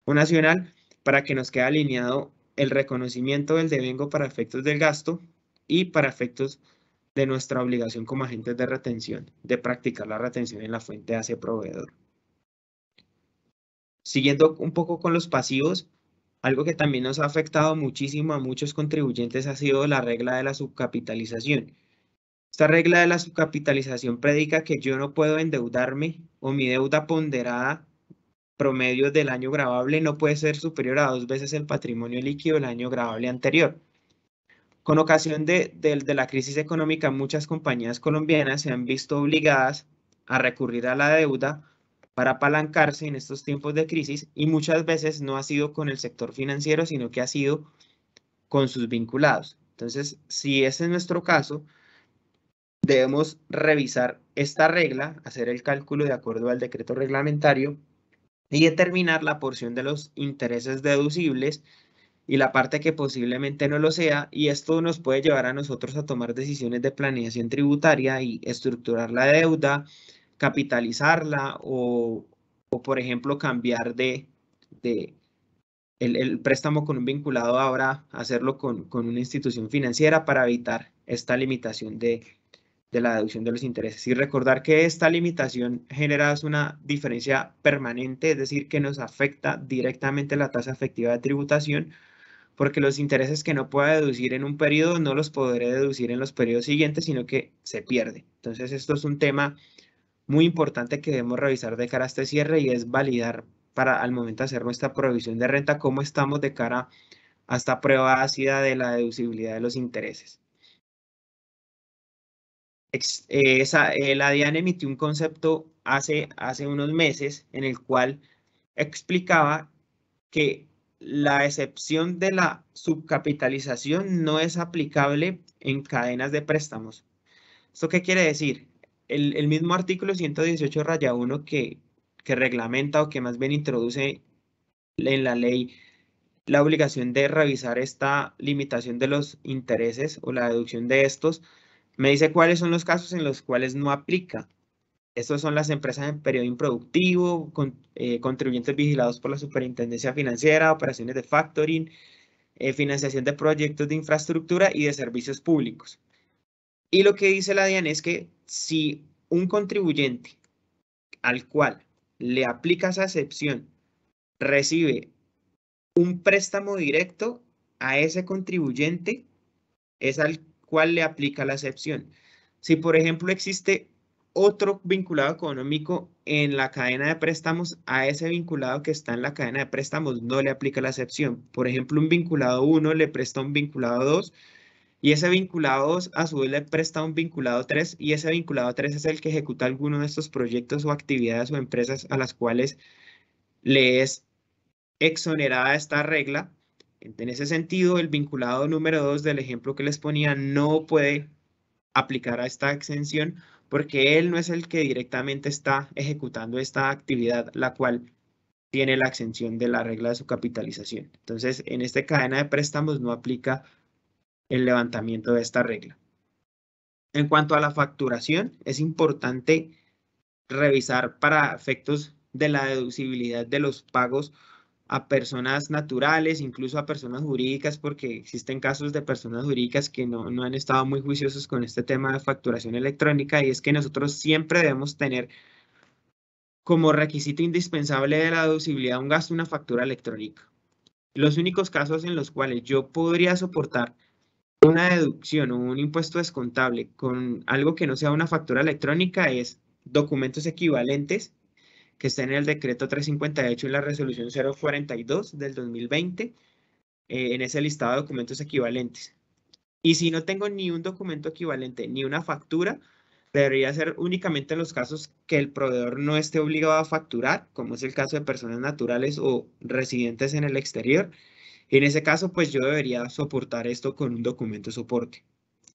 o nacional, para que nos quede alineado el reconocimiento del devengo para efectos del gasto y para efectos de nuestra obligación como agentes de retención, de practicar la retención en la fuente hacia proveedor. Siguiendo un poco con los pasivos, algo que también nos ha afectado muchísimo a muchos contribuyentes ha sido la regla de la subcapitalización. Esta regla de la subcapitalización predica que yo no puedo endeudarme o mi deuda ponderada promedio del año gravable no puede ser superior a 2 veces el patrimonio líquido del año gravable anterior. Con ocasión de la crisis económica, muchas compañías colombianas se han visto obligadas a recurrir a la deuda para apalancarse en estos tiempos de crisis, y muchas veces no ha sido con el sector financiero, sino que ha sido con sus vinculados. Entonces, si ese es nuestro caso, debemos revisar esta regla, hacer el cálculo de acuerdo al decreto reglamentario y determinar la porción de los intereses deducibles y la parte que posiblemente no lo sea, y esto nos puede llevar a nosotros a tomar decisiones de planeación tributaria y estructurar la deuda, capitalizarla o por ejemplo, cambiar el préstamo con un vinculado ahora, hacerlo con una institución financiera para evitar esta limitación de la deducción de los intereses. Y recordar que esta limitación genera una diferencia permanente, es decir, que nos afecta directamente la tasa efectiva de tributación, porque los intereses que no pueda deducir en un periodo no los podré deducir en los periodos siguientes, sino que se pierde. Entonces, esto es un tema muy importante que debemos revisar de cara a este cierre y es validar para al momento de hacer nuestra provisión de renta cómo estamos de cara a esta prueba ácida de la deducibilidad de los intereses. La DIAN emitió un concepto hace unos meses en el cual explicaba que la excepción de la subcapitalización no es aplicable en cadenas de préstamos. ¿Esto qué quiere decir? El mismo artículo 118-1 que reglamenta o que más bien introduce en la ley la obligación de revisar esta limitación de los intereses o la deducción de estos, me dice cuáles son los casos en los cuales no aplica. Estos son las empresas en periodo improductivo, contribuyentes vigilados por la Superintendencia Financiera, operaciones de factoring, financiación de proyectos de infraestructura y de servicios públicos. Y lo que dice la DIAN es que si un contribuyente al cual le aplica esa excepción recibe un préstamo directo, a ese contribuyente es al cual le aplica la excepción. Si, por ejemplo, existe otro vinculado económico en la cadena de préstamos, a ese vinculado que está en la cadena de préstamos no le aplica la excepción. Por ejemplo, un vinculado 1 le presta un vinculado 2 y ese vinculado 2 a su vez le presta un vinculado 3 y ese vinculado 3 es el que ejecuta alguno de estos proyectos o actividades o empresas a las cuales le es exonerada esta regla. En ese sentido, el vinculado número 2 del ejemplo que les ponía no puede aplicar a esta exención porque él no es el que directamente está ejecutando esta actividad, la cual tiene la exención de la regla de su capitalización. Entonces, en esta cadena de préstamos no aplica el levantamiento de esta regla. En cuanto a la facturación, es importante revisar para efectos de la deducibilidad de los pagos a personas naturales, incluso a personas jurídicas, porque existen casos de personas jurídicas que no han estado muy juiciosos con este tema de facturación electrónica, y es que nosotros siempre debemos tener como requisito indispensable de la deducibilidad un gasto, una factura electrónica. Los únicos casos en los cuales yo podría soportar una deducción o un impuesto descontable con algo que no sea una factura electrónica es documentos equivalentes que está en el decreto 358 y la resolución 042 del 2020, en ese listado de documentos equivalentes. Y si no tengo ni un documento equivalente ni una factura, debería ser únicamente en los casos que el proveedor no esté obligado a facturar, como es el caso de personas naturales o residentes en el exterior. Y en ese caso, pues yo debería soportar esto con un documento soporte.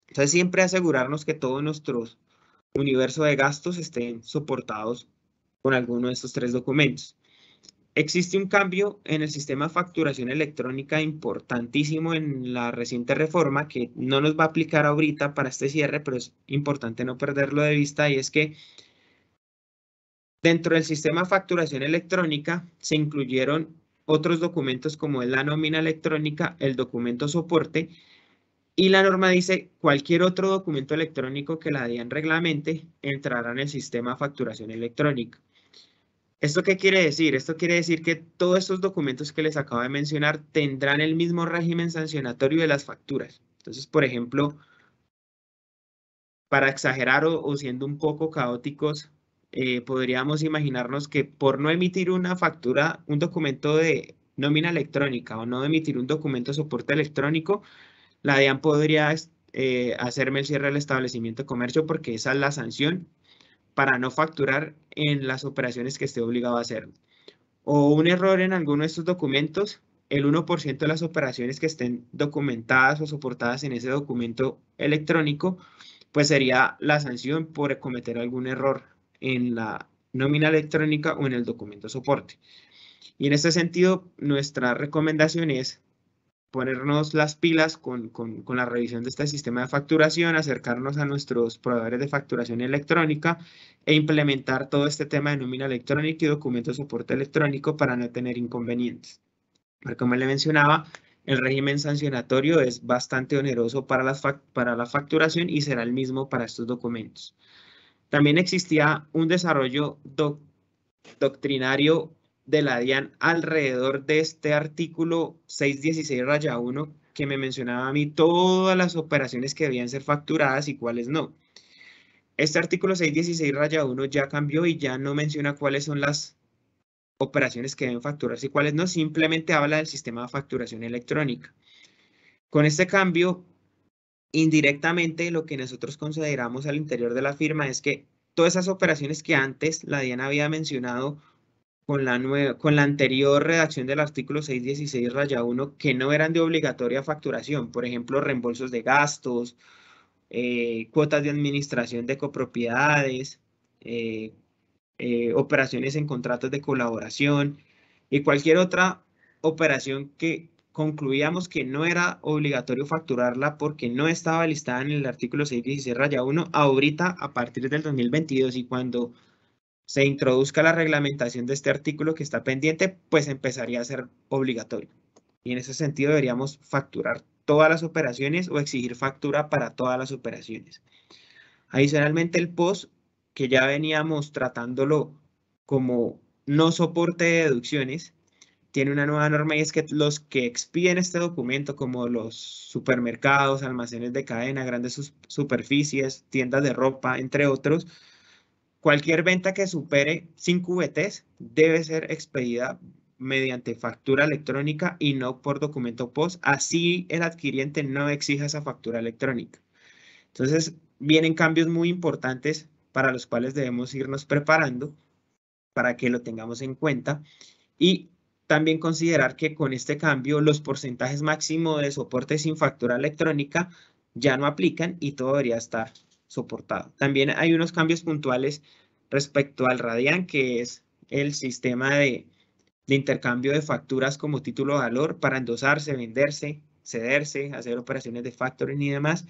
Entonces, siempre asegurarnos que todo nuestro universo de gastos estén soportados con alguno de estos tres documentos. Existe un cambio en el sistema de facturación electrónica importantísimo en la reciente reforma que no nos va a aplicar ahorita para este cierre, pero es importante no perderlo de vista, y es que dentro del sistema de facturación electrónica se incluyeron otros documentos como es la nómina electrónica, el documento soporte, y la norma dice cualquier otro documento electrónico que la DIAN reglamente entrará en el sistema de facturación electrónica. ¿Esto qué quiere decir? Esto quiere decir que todos estos documentos que les acabo de mencionar tendrán el mismo régimen sancionatorio de las facturas. Entonces, por ejemplo, para exagerar o siendo un poco caóticos, podríamos imaginarnos que por no emitir una factura, un documento de nómina electrónica o no emitir un documento de soporte electrónico, la DIAN podría hacerme el cierre del establecimiento de comercio porque esa es la sanción para no facturar en las operaciones que esté obligado a hacer. O un error en alguno de estos documentos, el 1% de las operaciones que estén documentadas o soportadas en ese documento electrónico pues sería la sanción por cometer algún error en la nómina electrónica o en el documento soporte. Y en este sentido, nuestra recomendación es ponernos las pilas con la revisión de este sistema de facturación, acercarnos a nuestros proveedores de facturación electrónica e implementar todo este tema de nómina electrónica y documento de soporte electrónico para no tener inconvenientes. Porque como le mencionaba, el régimen sancionatorio es bastante oneroso para la facturación y será el mismo para estos documentos. También existía un desarrollo doctrinario de la DIAN alrededor de este artículo 616-1 que me mencionaba a mí todas las operaciones que debían ser facturadas y cuáles no. Este artículo 616-1 ya cambió y ya no menciona cuáles son las operaciones que deben facturarse y cuáles no, simplemente habla del sistema de facturación electrónica. Con este cambio, indirectamente lo que nosotros consideramos al interior de la firma es que todas esas operaciones que antes la DIAN había mencionado con la anterior redacción del artículo 616-1 que no eran de obligatoria facturación, por ejemplo, reembolsos de gastos, cuotas de administración de copropiedades, operaciones en contratos de colaboración y cualquier otra operación que concluíamos que no era obligatorio facturarla porque no estaba listada en el artículo 616-1, ahorita a partir del 2022 y cuando se introduzca la reglamentación de este artículo que está pendiente, pues empezaría a ser obligatorio. Y en ese sentido deberíamos facturar todas las operaciones o exigir factura para todas las operaciones. Adicionalmente, el POS, que ya veníamos tratándolo como no soporte de deducciones, tiene una nueva norma y es que los que expiden este documento, como los supermercados, almacenes de cadena, grandes superficies, tiendas de ropa, entre otros, cualquier venta que supere 5 VTs debe ser expedida mediante factura electrónica y no por documento POS, así el adquiriente no exija esa factura electrónica. Entonces, vienen cambios muy importantes para los cuales debemos irnos preparando para que lo tengamos en cuenta y también considerar que con este cambio los porcentajes máximos de soporte sin factura electrónica ya no aplican y todo debería estar soportado. También hay unos cambios puntuales respecto al Radian, que es el sistema de intercambio de facturas como título de valor para endosarse, venderse, cederse, hacer operaciones de factoring y demás,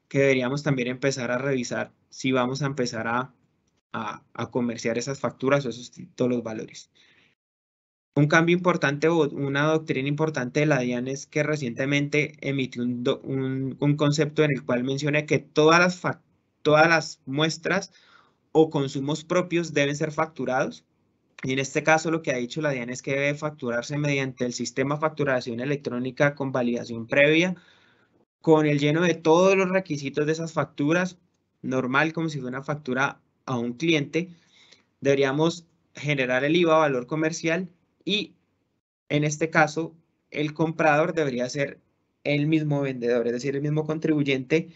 que deberíamos también empezar a revisar si vamos a empezar a comerciar esas facturas o esos títulos valores. Un cambio importante o una doctrina importante de la DIAN es que recientemente emitió un concepto en el cual menciona que todas las muestras o consumos propios deben ser facturados. Y en este caso lo que ha dicho la DIAN es que debe facturarse mediante el sistema de facturación electrónica con validación previa, con el lleno de todos los requisitos de esas facturas, normal como si fuera una factura a un cliente. Deberíamos generar el IVA, valor comercial, y en este caso el comprador debería ser el mismo vendedor, es decir, el mismo contribuyente,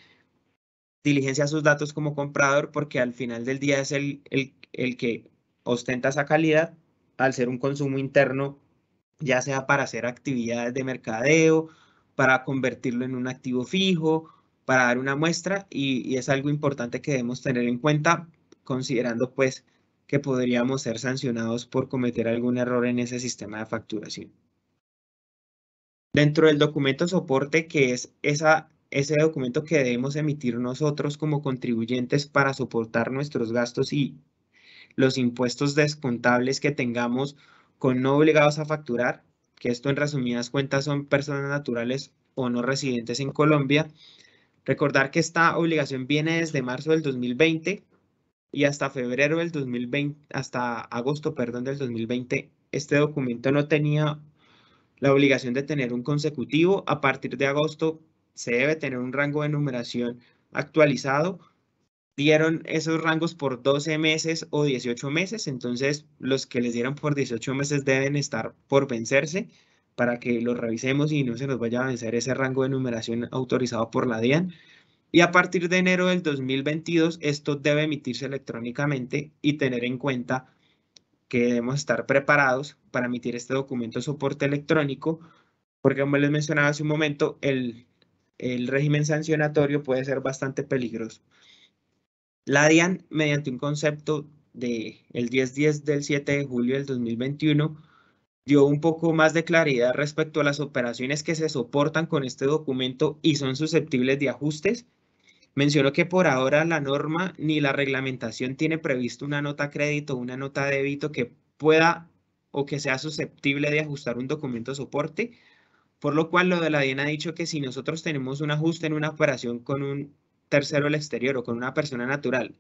diligencia sus datos como comprador porque al final del día es el que ostenta esa calidad al ser un consumo interno, ya sea para hacer actividades de mercadeo, para convertirlo en un activo fijo, para dar una muestra y es algo importante que debemos tener en cuenta considerando pues que podríamos ser sancionados por cometer algún error en ese sistema de facturación. Dentro del documento soporte, que es ese documento que debemos emitir nosotros como contribuyentes para soportar nuestros gastos y los impuestos descontables que tengamos con no obligados a facturar, que esto en resumidas cuentas son personas naturales o no residentes en Colombia. Recordar que esta obligación viene desde marzo del 2020 y hasta febrero del 2020, hasta agosto, perdón, del 2020, este documento no tenía la obligación de tener un consecutivo. A partir de agosto se debe tener un rango de numeración actualizado. Dieron esos rangos por 12 meses o 18 meses, entonces los que les dieron por 18 meses deben estar por vencerse para que los revisemos y no se nos vaya a vencer ese rango de numeración autorizado por la DIAN. Y a partir de enero del 2022, esto debe emitirse electrónicamente y tener en cuenta que debemos estar preparados para emitir este documento de soporte electrónico, porque como les mencionaba hace un momento, el el régimen sancionatorio puede ser bastante peligroso. La DIAN, mediante un concepto del 1010 del 7 de julio del 2021, dio un poco más de claridad respecto a las operaciones que se soportan con este documento y son susceptibles de ajustes. Mencionó que por ahora la norma ni la reglamentación tiene previsto una nota crédito o una nota débito que pueda o que sea susceptible de ajustar un documento soporte, por lo cual lo de la DIAN ha dicho que si nosotros tenemos un ajuste en una operación con un tercero al exterior o con una persona natural,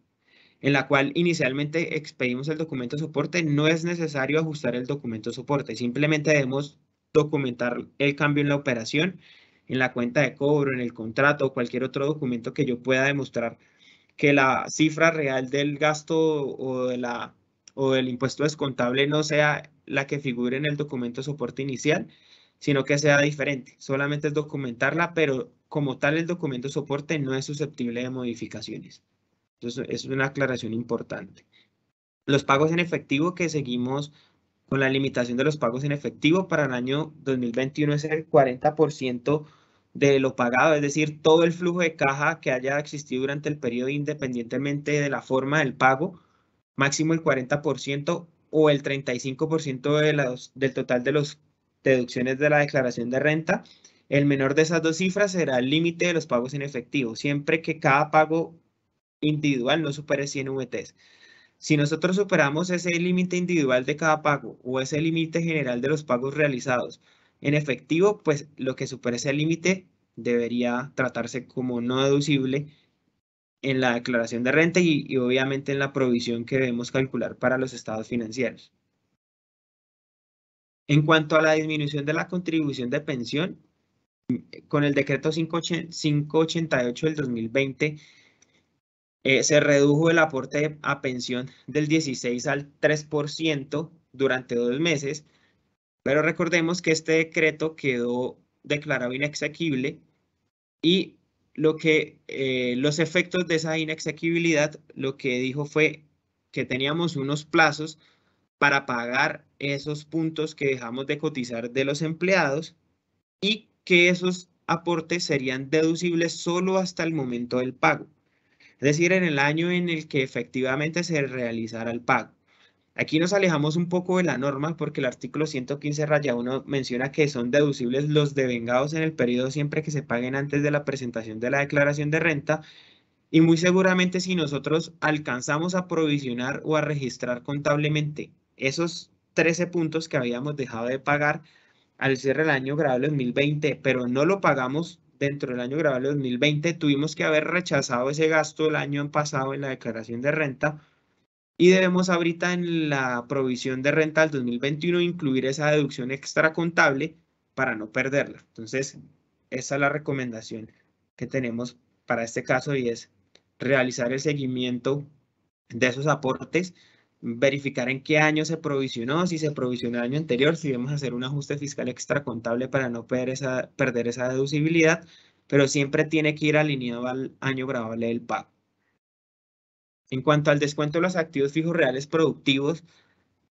en la cual inicialmente expedimos el documento soporte, no es necesario ajustar el documento soporte, simplemente debemos documentar el cambio en la operación, en la cuenta de cobro, en el contrato o cualquier otro documento que yo pueda demostrar que la cifra real del gasto o del impuesto descontable no sea la que figure en el documento soporte inicial, sino que sea diferente. Solamente es documentarla, pero como tal el documento soporte no es susceptible de modificaciones. Entonces, es una aclaración importante. Los pagos en efectivo, que seguimos con la limitación de los pagos en efectivo para el año 2021 es el 40% de lo pagado, es decir, todo el flujo de caja que haya existido durante el periodo independientemente de la forma del pago, máximo el 40% o el 35% del total de las deducciones de la declaración de renta. El menor de esas dos cifras será el límite de los pagos en efectivo, siempre que cada pago individual no supere 100 VTs. Si nosotros superamos ese límite individual de cada pago o ese límite general de los pagos realizados en efectivo, pues lo que supere ese límite debería tratarse como no deducible en la declaración de renta y obviamente en la provisión que debemos calcular para los estados financieros. En cuanto a la disminución de la contribución de pensión, con el decreto 588 del 2020, se redujo el aporte a pensión del 16 al 3% durante 2 meses, pero recordemos que este decreto quedó declarado inexequible y los efectos de esa inexequibilidad lo que dijo fue que teníamos unos plazos para pagar esos puntos que dejamos de cotizar de los empleados y que esos aportes serían deducibles solo hasta el momento del pago. Es decir, en el año en el que efectivamente se realizara el pago. Aquí nos alejamos un poco de la norma porque el artículo 115-1 menciona que son deducibles los devengados en el periodo siempre que se paguen antes de la presentación de la declaración de renta y muy seguramente si nosotros alcanzamos a provisionar o a registrar contablemente esos 13 puntos que habíamos dejado de pagar al cierre del año grabable 2020, pero no lo pagamos dentro del año grabable 2020, tuvimos que haber rechazado ese gasto el año pasado en la declaración de renta y debemos ahorita en la provisión de renta del 2021 incluir esa deducción extra contable para no perderla. Entonces, esa es la recomendación que tenemos para este caso y es realizar el seguimiento de esos aportes, verificar en qué año se provisionó, si se provisionó el año anterior, si debemos hacer un ajuste fiscal extra contable para no perder esa deducibilidad, pero siempre tiene que ir alineado al año grabable del pago. En cuanto al descuento de los activos fijos reales productivos,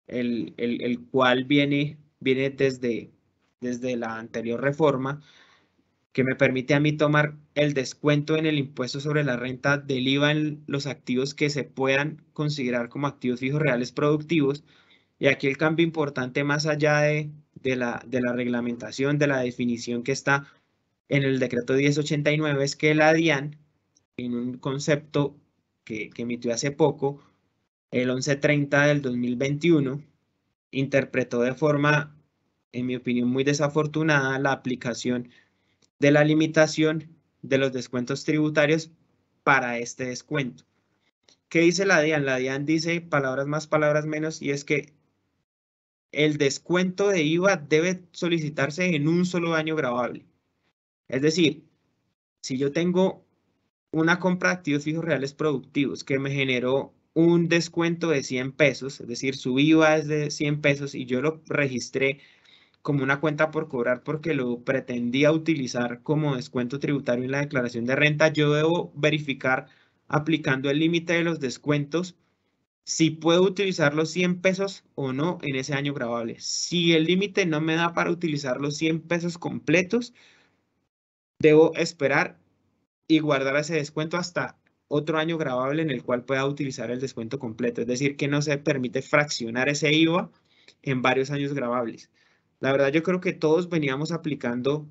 el cual viene desde la anterior reforma, que me permite a mí tomar el descuento en el impuesto sobre la renta del IVA en los activos que se puedan considerar como activos fijos reales productivos. Y aquí el cambio importante más allá de la reglamentación, de la definición que está en el decreto 1089 es que la DIAN, en un concepto que emitió hace poco, el 1130 del 2021, interpretó de forma, en mi opinión, muy desafortunada la aplicación de la limitación de los descuentos tributarios para este descuento. ¿Qué dice la DIAN? La DIAN dice palabras más, palabras menos, y es que el descuento de IVA debe solicitarse en un solo año gravable. Es decir, si yo tengo una compra de activos fijos reales productivos que me generó un descuento de 100 pesos, es decir, su IVA es de 100 pesos y yo lo registré como una cuenta por cobrar porque lo pretendía utilizar como descuento tributario en la declaración de renta, yo debo verificar aplicando el límite de los descuentos si puedo utilizar los 100 pesos o no en ese año gravable. Si el límite no me da para utilizar los 100 pesos completos, debo esperar y guardar ese descuento hasta otro año gravable en el cual pueda utilizar el descuento completo. Es decir, que no se permite fraccionar ese IVA en varios años gravables. La verdad, yo creo que todos veníamos aplicando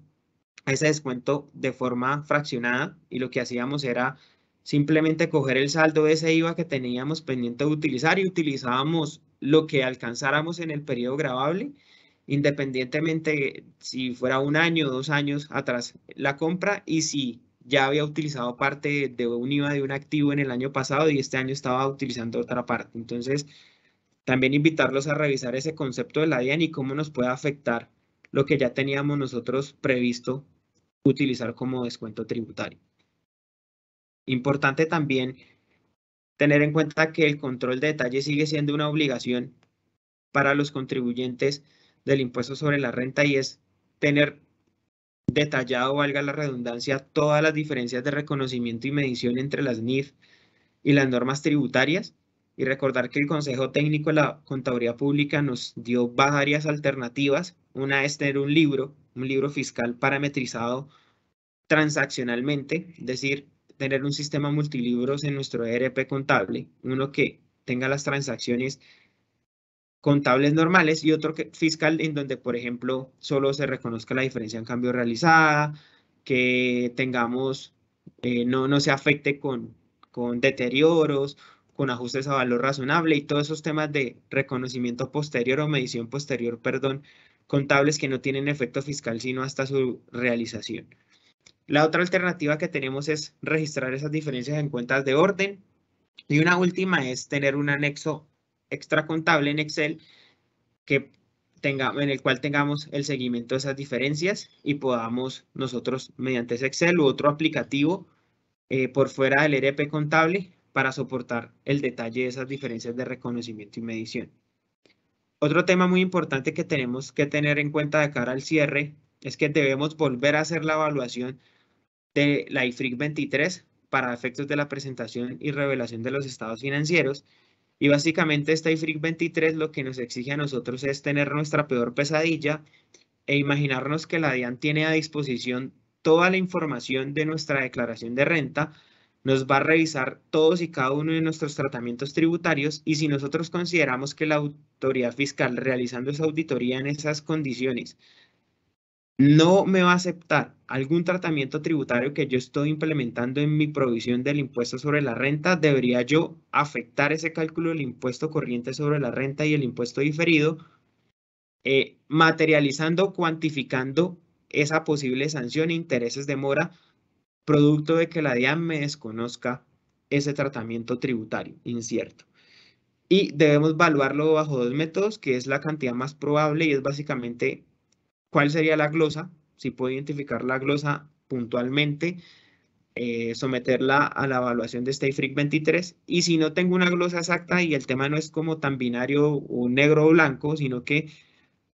ese descuento de forma fraccionada y lo que hacíamos era simplemente coger el saldo de ese IVA que teníamos pendiente de utilizar y utilizábamos lo que alcanzáramos en el periodo gravable, independientemente si fuera un año o 2 años atrás la compra y si ya había utilizado parte de un IVA de un activo en el año pasado y este año estaba utilizando otra parte. Entonces, también invitarlos a revisar ese concepto de la DIAN y cómo nos puede afectar lo que ya teníamos nosotros previsto utilizar como descuento tributario. Importante también tener en cuenta que el control de detalle sigue siendo una obligación para los contribuyentes del impuesto sobre la renta y es tener detallado, valga la redundancia, todas las diferencias de reconocimiento y medición entre las NIF y las normas tributarias y recordar que el Consejo Técnico de la Contaduría Pública nos dio varias alternativas. Una es tener un libro fiscal parametrizado transaccionalmente, es decir, tener un sistema multilibros en nuestro ERP contable, uno que tenga las transacciones contables normales y otro fiscal en donde, por ejemplo, solo se reconozca la diferencia en cambio realizada, que tengamos, no se afecte con deterioros, con ajustes a valor razonable y todos esos temas de reconocimiento posterior o medición posterior, perdón, contables que no tienen efecto fiscal sino hasta su realización. La otra alternativa que tenemos es registrar esas diferencias en cuentas de orden. Y una última es tener un anexo extracontable en Excel en el cual tengamos el seguimiento de esas diferencias y podamos nosotros, mediante ese Excel u otro aplicativo por fuera del ERP contable, para soportar el detalle de esas diferencias de reconocimiento y medición. Otro tema muy importante que tenemos que tener en cuenta de cara al cierre es que debemos volver a hacer la evaluación de la IFRIC 23 para efectos de la presentación y revelación de los estados financieros. Y básicamente esta IFRIC 23 lo que nos exige a nosotros es tener nuestra peor pesadilla e imaginarnos que la DIAN tiene a disposición toda la información de nuestra declaración de renta, nos va a revisar todos y cada uno de nuestros tratamientos tributarios y si nosotros consideramos que la autoridad fiscal realizando esa auditoría en esas condiciones no me va a aceptar algún tratamiento tributario que yo estoy implementando en mi provisión del impuesto sobre la renta, debería yo afectar ese cálculo del impuesto corriente sobre la renta y el impuesto diferido, materializando, cuantificando esa posible sanción e intereses de mora, producto de que la DIAN me desconozca ese tratamiento tributario incierto. Y debemos evaluarlo bajo dos métodos, que es la cantidad más probable y es básicamente cuál sería la glosa, si puedo identificar la glosa puntualmente, someterla a la evaluación de este IFRIC 23 y si no tengo una glosa exacta y el tema no es como tan binario o negro o blanco, sino que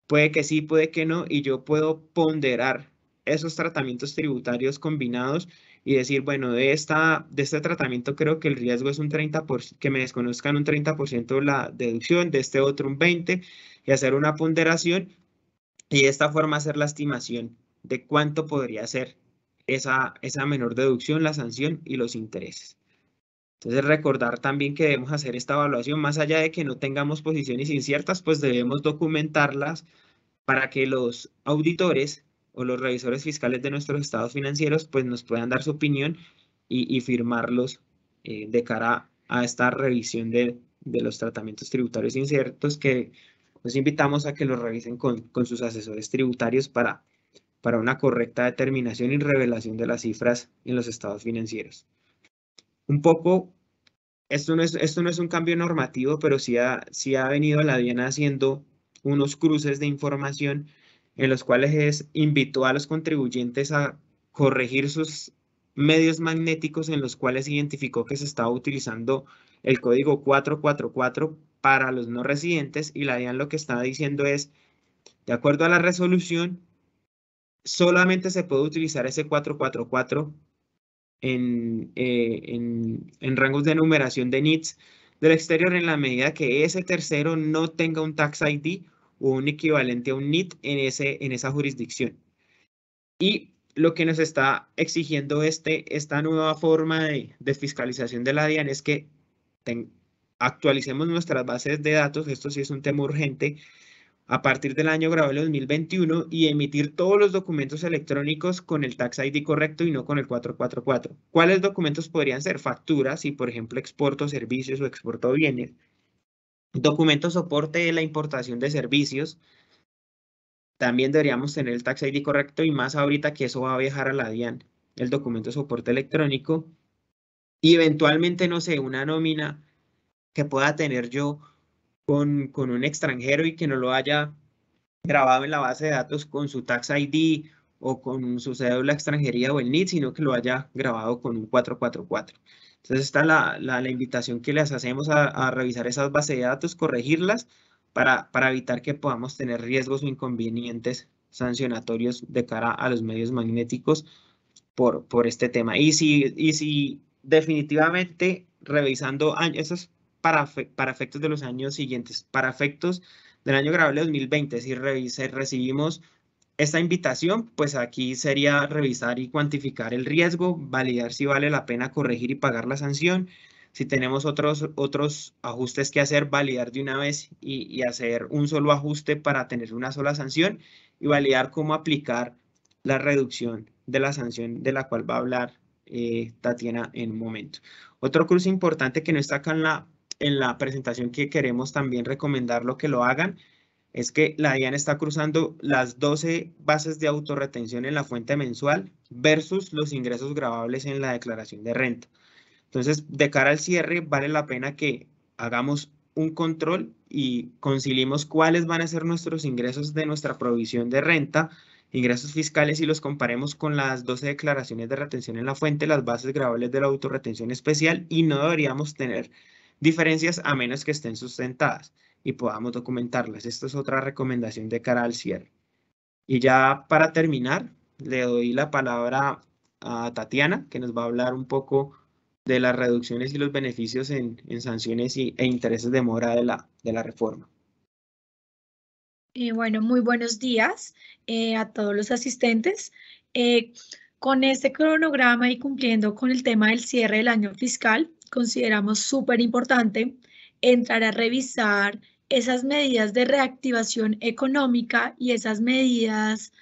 puede que sí, puede que no y yo puedo ponderar esos tratamientos tributarios combinados y decir, bueno, de este tratamiento creo que el riesgo es un 30%, que me desconozcan un 30% la deducción, de este otro un 20% y hacer una ponderación y de esta forma hacer la estimación de cuánto podría ser esa menor deducción, la sanción y los intereses. Entonces recordar también que debemos hacer esta evaluación, más allá de que no tengamos posiciones inciertas, pues debemos documentarlas para que los auditores o los revisores fiscales de nuestros estados financieros pues nos puedan dar su opinión y firmarlos de cara a esta revisión de los tratamientos tributarios inciertos que los invitamos a que los revisen con sus asesores tributarios para una correcta determinación y revelación de las cifras en los estados financieros. Un poco, esto no es un cambio normativo, pero sí ha venido la DIAN haciendo unos cruces de información en los cuales invitó a los contribuyentes a corregir sus medios magnéticos en los cuales identificó que se estaba utilizando el código 444 para los no residentes y la DIAN lo que estaba diciendo es, de acuerdo a la resolución, solamente se puede utilizar ese 444 en rangos de numeración de NITs del exterior en la medida que ese tercero no tenga un tax ID o un equivalente a un NIT en esa jurisdicción. Y lo que nos está exigiendo esta nueva forma de fiscalización de la DIAN es que actualicemos nuestras bases de datos, esto sí es un tema urgente, a partir del año grabable 2021 y emitir todos los documentos electrónicos con el Tax ID correcto y no con el 444. ¿Cuáles documentos podrían ser? Facturas, si por ejemplo exporto servicios o exporto bienes. Documentos soporte de la importación de servicios. También deberíamos tener el Tax ID correcto y más ahorita que eso va a viajar a la DIAN, el documento de soporte electrónico. Y eventualmente, no sé, una nómina que pueda tener yo con un extranjero y que no lo haya grabado en la base de datos con su Tax ID o con su cédula extranjería o el NID, sino que lo haya grabado con un 444. Entonces está la invitación que les hacemos a revisar esas bases de datos, corregirlas para evitar que podamos tener riesgos o inconvenientes sancionatorios de cara a los medios magnéticos por este tema. Y si definitivamente revisando, eso es para efectos de los años siguientes, para efectos del año grabable 2020, si recibimos esta invitación, pues aquí sería revisar y cuantificar el riesgo, validar si vale la pena corregir y pagar la sanción. Si tenemos otros ajustes que hacer, validar de una vez y hacer un solo ajuste para tener una sola sanción y validar cómo aplicar la reducción de la sanción de la cual va a hablar Tatiana en un momento. Otro curso importante que no está acá en la presentación que queremos también recomendarlo que lo hagan es que la DIAN está cruzando las 12 bases de autorretención en la fuente mensual versus los ingresos grabables en la declaración de renta. Entonces, de cara al cierre, vale la pena que hagamos un control y conciliemos cuáles van a ser nuestros ingresos de nuestra provisión de renta, ingresos fiscales, y los comparemos con las 12 declaraciones de retención en la fuente, las bases grabables de la autorretención especial, y no deberíamos tener diferencias a menos que estén sustentadas y podamos documentarlas. Esta es otra recomendación de cara al cierre. Y ya para terminar, le doy la palabra a Tatiana, que nos va a hablar un poco de las reducciones y los beneficios en sanciones e intereses de mora de la reforma. Bueno, muy buenos días a todos los asistentes. Con este cronograma y cumpliendo con el tema del cierre del año fiscal, consideramos súper importante entrar a revisar esas medidas de reactivación económica y esas medidas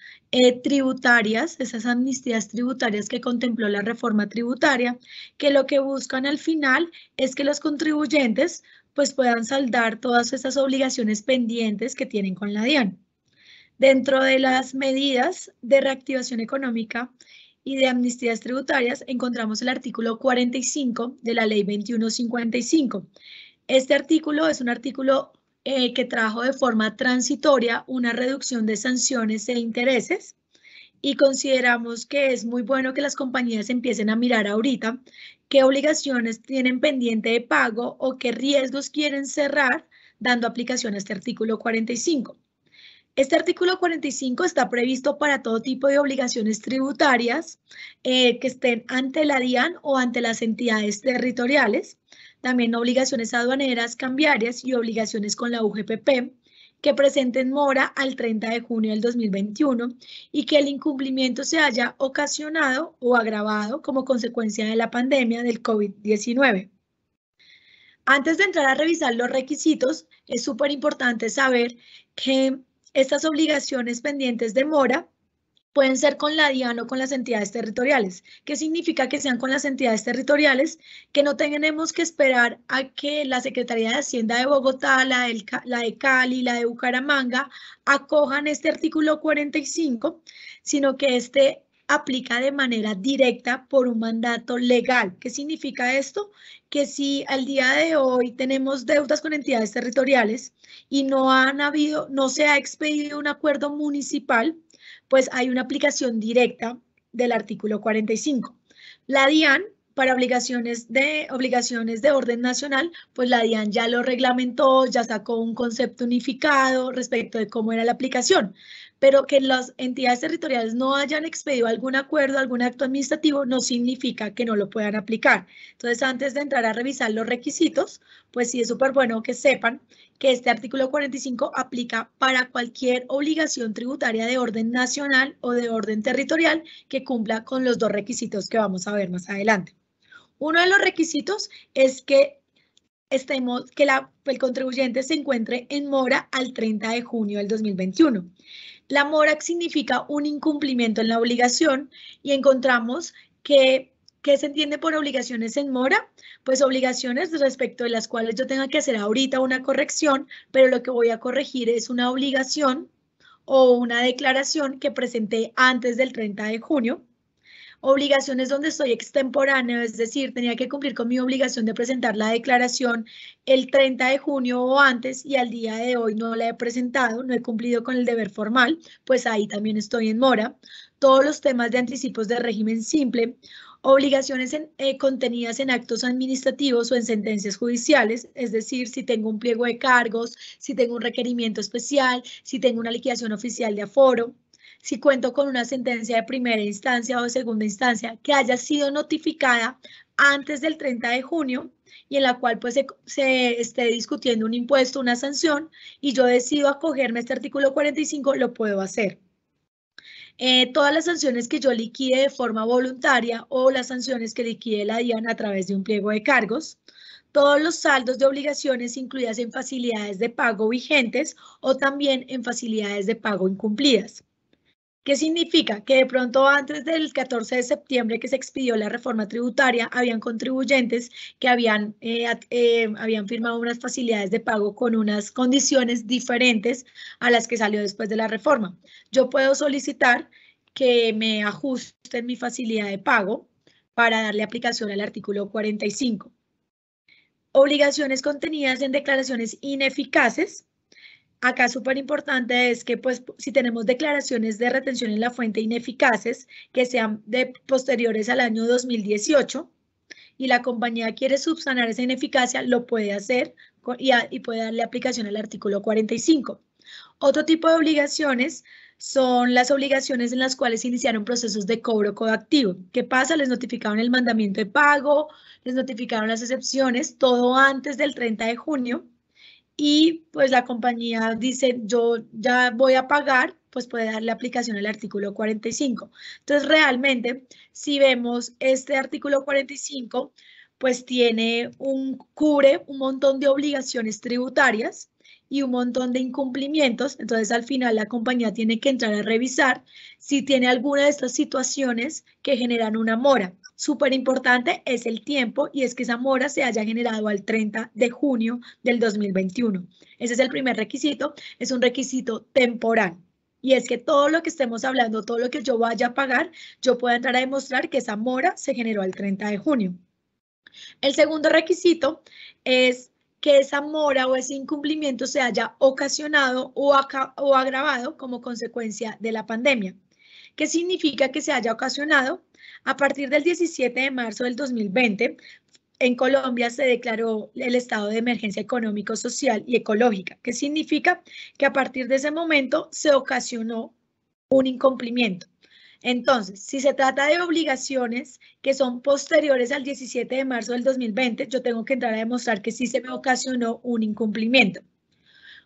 tributarias, esas amnistías tributarias que contempló la reforma tributaria, que lo que buscan al final es que los contribuyentes pues puedan saldar todas esas obligaciones pendientes que tienen con la DIAN. Dentro de las medidas de reactivación económica y de amnistías tributarias encontramos el artículo 45 de la Ley 2155. Este artículo es un artículo que trajo de forma transitoria una reducción de sanciones e intereses, y consideramos que es muy bueno que las compañías empiecen a mirar ahorita qué obligaciones tienen pendiente de pago o qué riesgos quieren cerrar dando aplicación a este artículo 45. Este artículo 45 está previsto para todo tipo de obligaciones tributarias que estén ante la DIAN o ante las entidades territoriales, también obligaciones aduaneras, cambiarias y obligaciones con la UGPP, que presenten mora al 30 de junio del 2021 y que el incumplimiento se haya ocasionado o agravado como consecuencia de la pandemia del COVID-19. Antes de entrar a revisar los requisitos, es súper importante saber que estas obligaciones pendientes de mora pueden ser con la DIAN o con las entidades territoriales. ¿Qué significa que sean con las entidades territoriales? Que no tenemos que esperar a que la Secretaría de Hacienda de Bogotá, la de Cali, la de Bucaramanga, acojan este artículo 45, sino que este aplica de manera directa por un mandato legal. ¿Qué significa esto? Que si al día de hoy tenemos deudas con entidades territoriales y no se ha expedido un acuerdo municipal, pues hay una aplicación directa del artículo 45. La DIAN para obligaciones de orden nacional, pues la DIAN ya lo reglamentó, ya sacó un concepto unificado respecto de cómo era la aplicación, pero que las entidades territoriales no hayan expedido algún acuerdo, algún acto administrativo, no significa que no lo puedan aplicar. Entonces, antes de entrar a revisar los requisitos, pues sí es súper bueno que sepan que este artículo 45 aplica para cualquier obligación tributaria de orden nacional o de orden territorial que cumpla con los dos requisitos que vamos a ver más adelante. Uno de los requisitos es que el contribuyente se encuentre en mora al 30 de junio del 2021. La mora significa un incumplimiento en la obligación y encontramos que ¿qué se entiende por obligaciones en mora? Pues obligaciones respecto de las cuales yo tenga que hacer ahorita una corrección, pero lo que voy a corregir es una obligación o una declaración que presenté antes del 30 de junio. Obligaciones donde estoy extemporáneo, es decir, tenía que cumplir con mi obligación de presentar la declaración el 30 de junio o antes y al día de hoy no la he presentado, no he cumplido con el deber formal, pues ahí también estoy en mora. Todos los temas de anticipos de régimen simple, obligaciones contenidas en actos administrativos o en sentencias judiciales, es decir, si tengo un pliego de cargos, si tengo un requerimiento especial, si tengo una liquidación oficial de aforo, si cuento con una sentencia de primera instancia o de segunda instancia que haya sido notificada antes del 30 de junio y en la cual pues se esté discutiendo un impuesto, una sanción, y yo decido acogerme a este artículo 45, lo puedo hacer. Todas las sanciones que yo liquide de forma voluntaria o las sanciones que liquide la DIAN a través de un pliego de cargos. Todos los saldos de obligaciones incluidas en facilidades de pago vigentes o también en facilidades de pago incumplidas. ¿Qué significa? Que de pronto antes del 14 de septiembre que se expidió la reforma tributaria, habían contribuyentes que habían firmado unas facilidades de pago con unas condiciones diferentes a las que salió después de la reforma. Yo puedo solicitar que me ajusten mi facilidad de pago para darle aplicación al artículo 45. Obligaciones contenidas en declaraciones ineficaces. Acá súper importante es que pues si tenemos declaraciones de retención en la fuente ineficaces que sean posteriores al año 2018 y la compañía quiere subsanar esa ineficacia, lo puede hacer y puede darle aplicación al artículo 45. Otro tipo de obligaciones son las obligaciones en las cuales iniciaron procesos de cobro coactivo. ¿Qué pasa? Les notificaron el mandamiento de pago, les notificaron las excepciones, todo antes del 30 de junio. Y pues la compañía dice, yo ya voy a pagar, pues puede darle aplicación al artículo 45. Entonces, realmente, si vemos este artículo 45, pues cubre un montón de obligaciones tributarias y un montón de incumplimientos. Entonces, al final, la compañía tiene que entrar a revisar si tiene alguna de estas situaciones que generan una mora. Súper importante es el tiempo y es que esa mora se haya generado al 30 de junio del 2021. Ese es el primer requisito, es un requisito temporal. Y es que todo lo que estemos hablando, todo lo que yo vaya a pagar, yo pueda entrar a demostrar que esa mora se generó al 30 de junio. El segundo requisito es que esa mora o ese incumplimiento se haya ocasionado o agravado como consecuencia de la pandemia. ¿Qué significa que se haya ocasionado? A partir del 17 de marzo del 2020, en Colombia se declaró el estado de emergencia económico, social y ecológica. ¿Qué significa? Que a partir de ese momento se ocasionó un incumplimiento. Entonces, si se trata de obligaciones que son posteriores al 17 de marzo del 2020, yo tengo que entrar a demostrar que sí se me ocasionó un incumplimiento.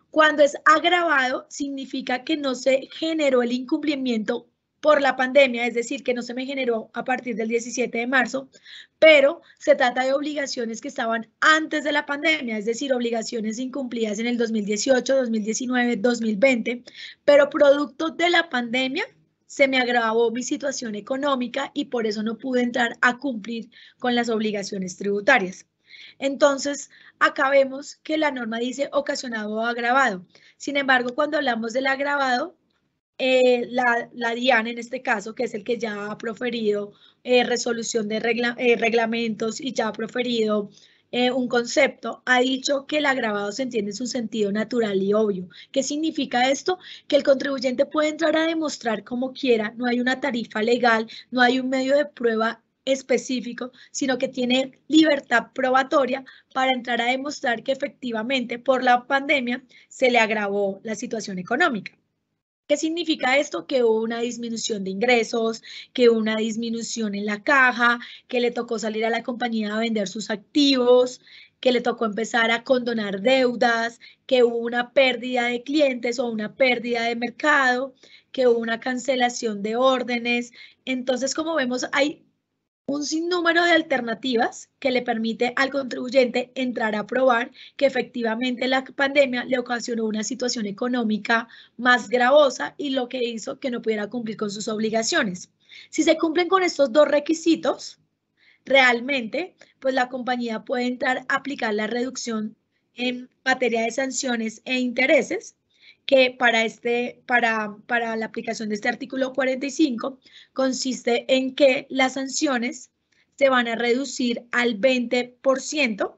Cuando es agravado, significa que no se generó el incumplimiento por la pandemia, es decir, que no se me generó a partir del 17 de marzo, pero se trata de obligaciones que estaban antes de la pandemia, es decir, obligaciones incumplidas en el 2018, 2019, 2020, pero producto de la pandemia se me agravó mi situación económica y por eso no pude entrar a cumplir con las obligaciones tributarias. Entonces, acá vemos que la norma dice ocasionado o agravado. Sin embargo, cuando hablamos del agravado, la DIAN en este caso, que es el que ya ha proferido resolución de reglamentos y ya ha proferido un concepto, ha dicho que el agravado se entiende en su sentido natural y obvio. ¿Qué significa esto? Que el contribuyente puede entrar a demostrar como quiera, no hay una tarifa legal, no hay un medio de prueba específico, sino que tiene libertad probatoria para entrar a demostrar que efectivamente por la pandemia se le agravó la situación económica. ¿Qué significa esto? Que hubo una disminución de ingresos, que hubo una disminución en la caja, que le tocó salir a la compañía a vender sus activos, que le tocó empezar a condonar deudas, que hubo una pérdida de clientes o una pérdida de mercado, que hubo una cancelación de órdenes. Entonces, como vemos, hay un sinnúmero de alternativas que le permite al contribuyente entrar a probar que efectivamente la pandemia le ocasionó una situación económica más gravosa y lo que hizo que no pudiera cumplir con sus obligaciones. Si se cumplen con estos dos requisitos, realmente, pues la compañía puede entrar a aplicar la reducción en materia de sanciones e intereses, que para la aplicación de este artículo 45 consiste en que las sanciones se van a reducir al 20%,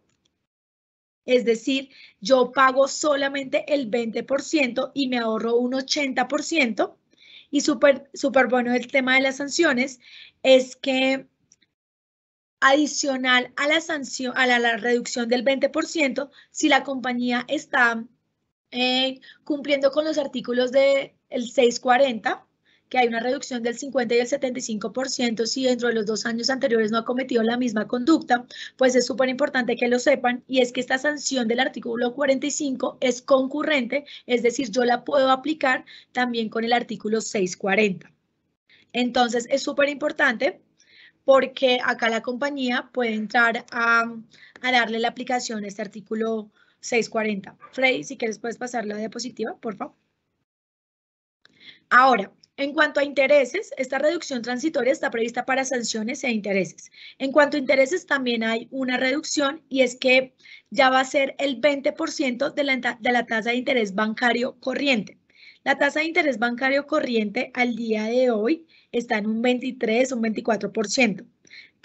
es decir, yo pago solamente el 20% y me ahorro un 80%, y súper bueno el tema de las sanciones es que adicional a la sanción, a la reducción del 20%, si la compañía está cumpliendo con los artículos del 640, que hay una reducción del 50 y el 75% si dentro de los 2 años anteriores no ha cometido la misma conducta, pues es súper importante que lo sepan, y es que esta sanción del artículo 45 es concurrente, es decir, yo la puedo aplicar también con el artículo 640. Entonces, es súper importante porque acá la compañía puede entrar a darle la aplicación a este artículo 640. Freddy, si quieres puedes pasar la diapositiva, por favor. Ahora, en cuanto a intereses, esta reducción transitoria está prevista para sanciones e intereses. En cuanto a intereses, también hay una reducción, y es que ya va a ser el 20% de la tasa de interés bancario corriente. La tasa de interés bancario corriente al día de hoy está en un 23, un 24%.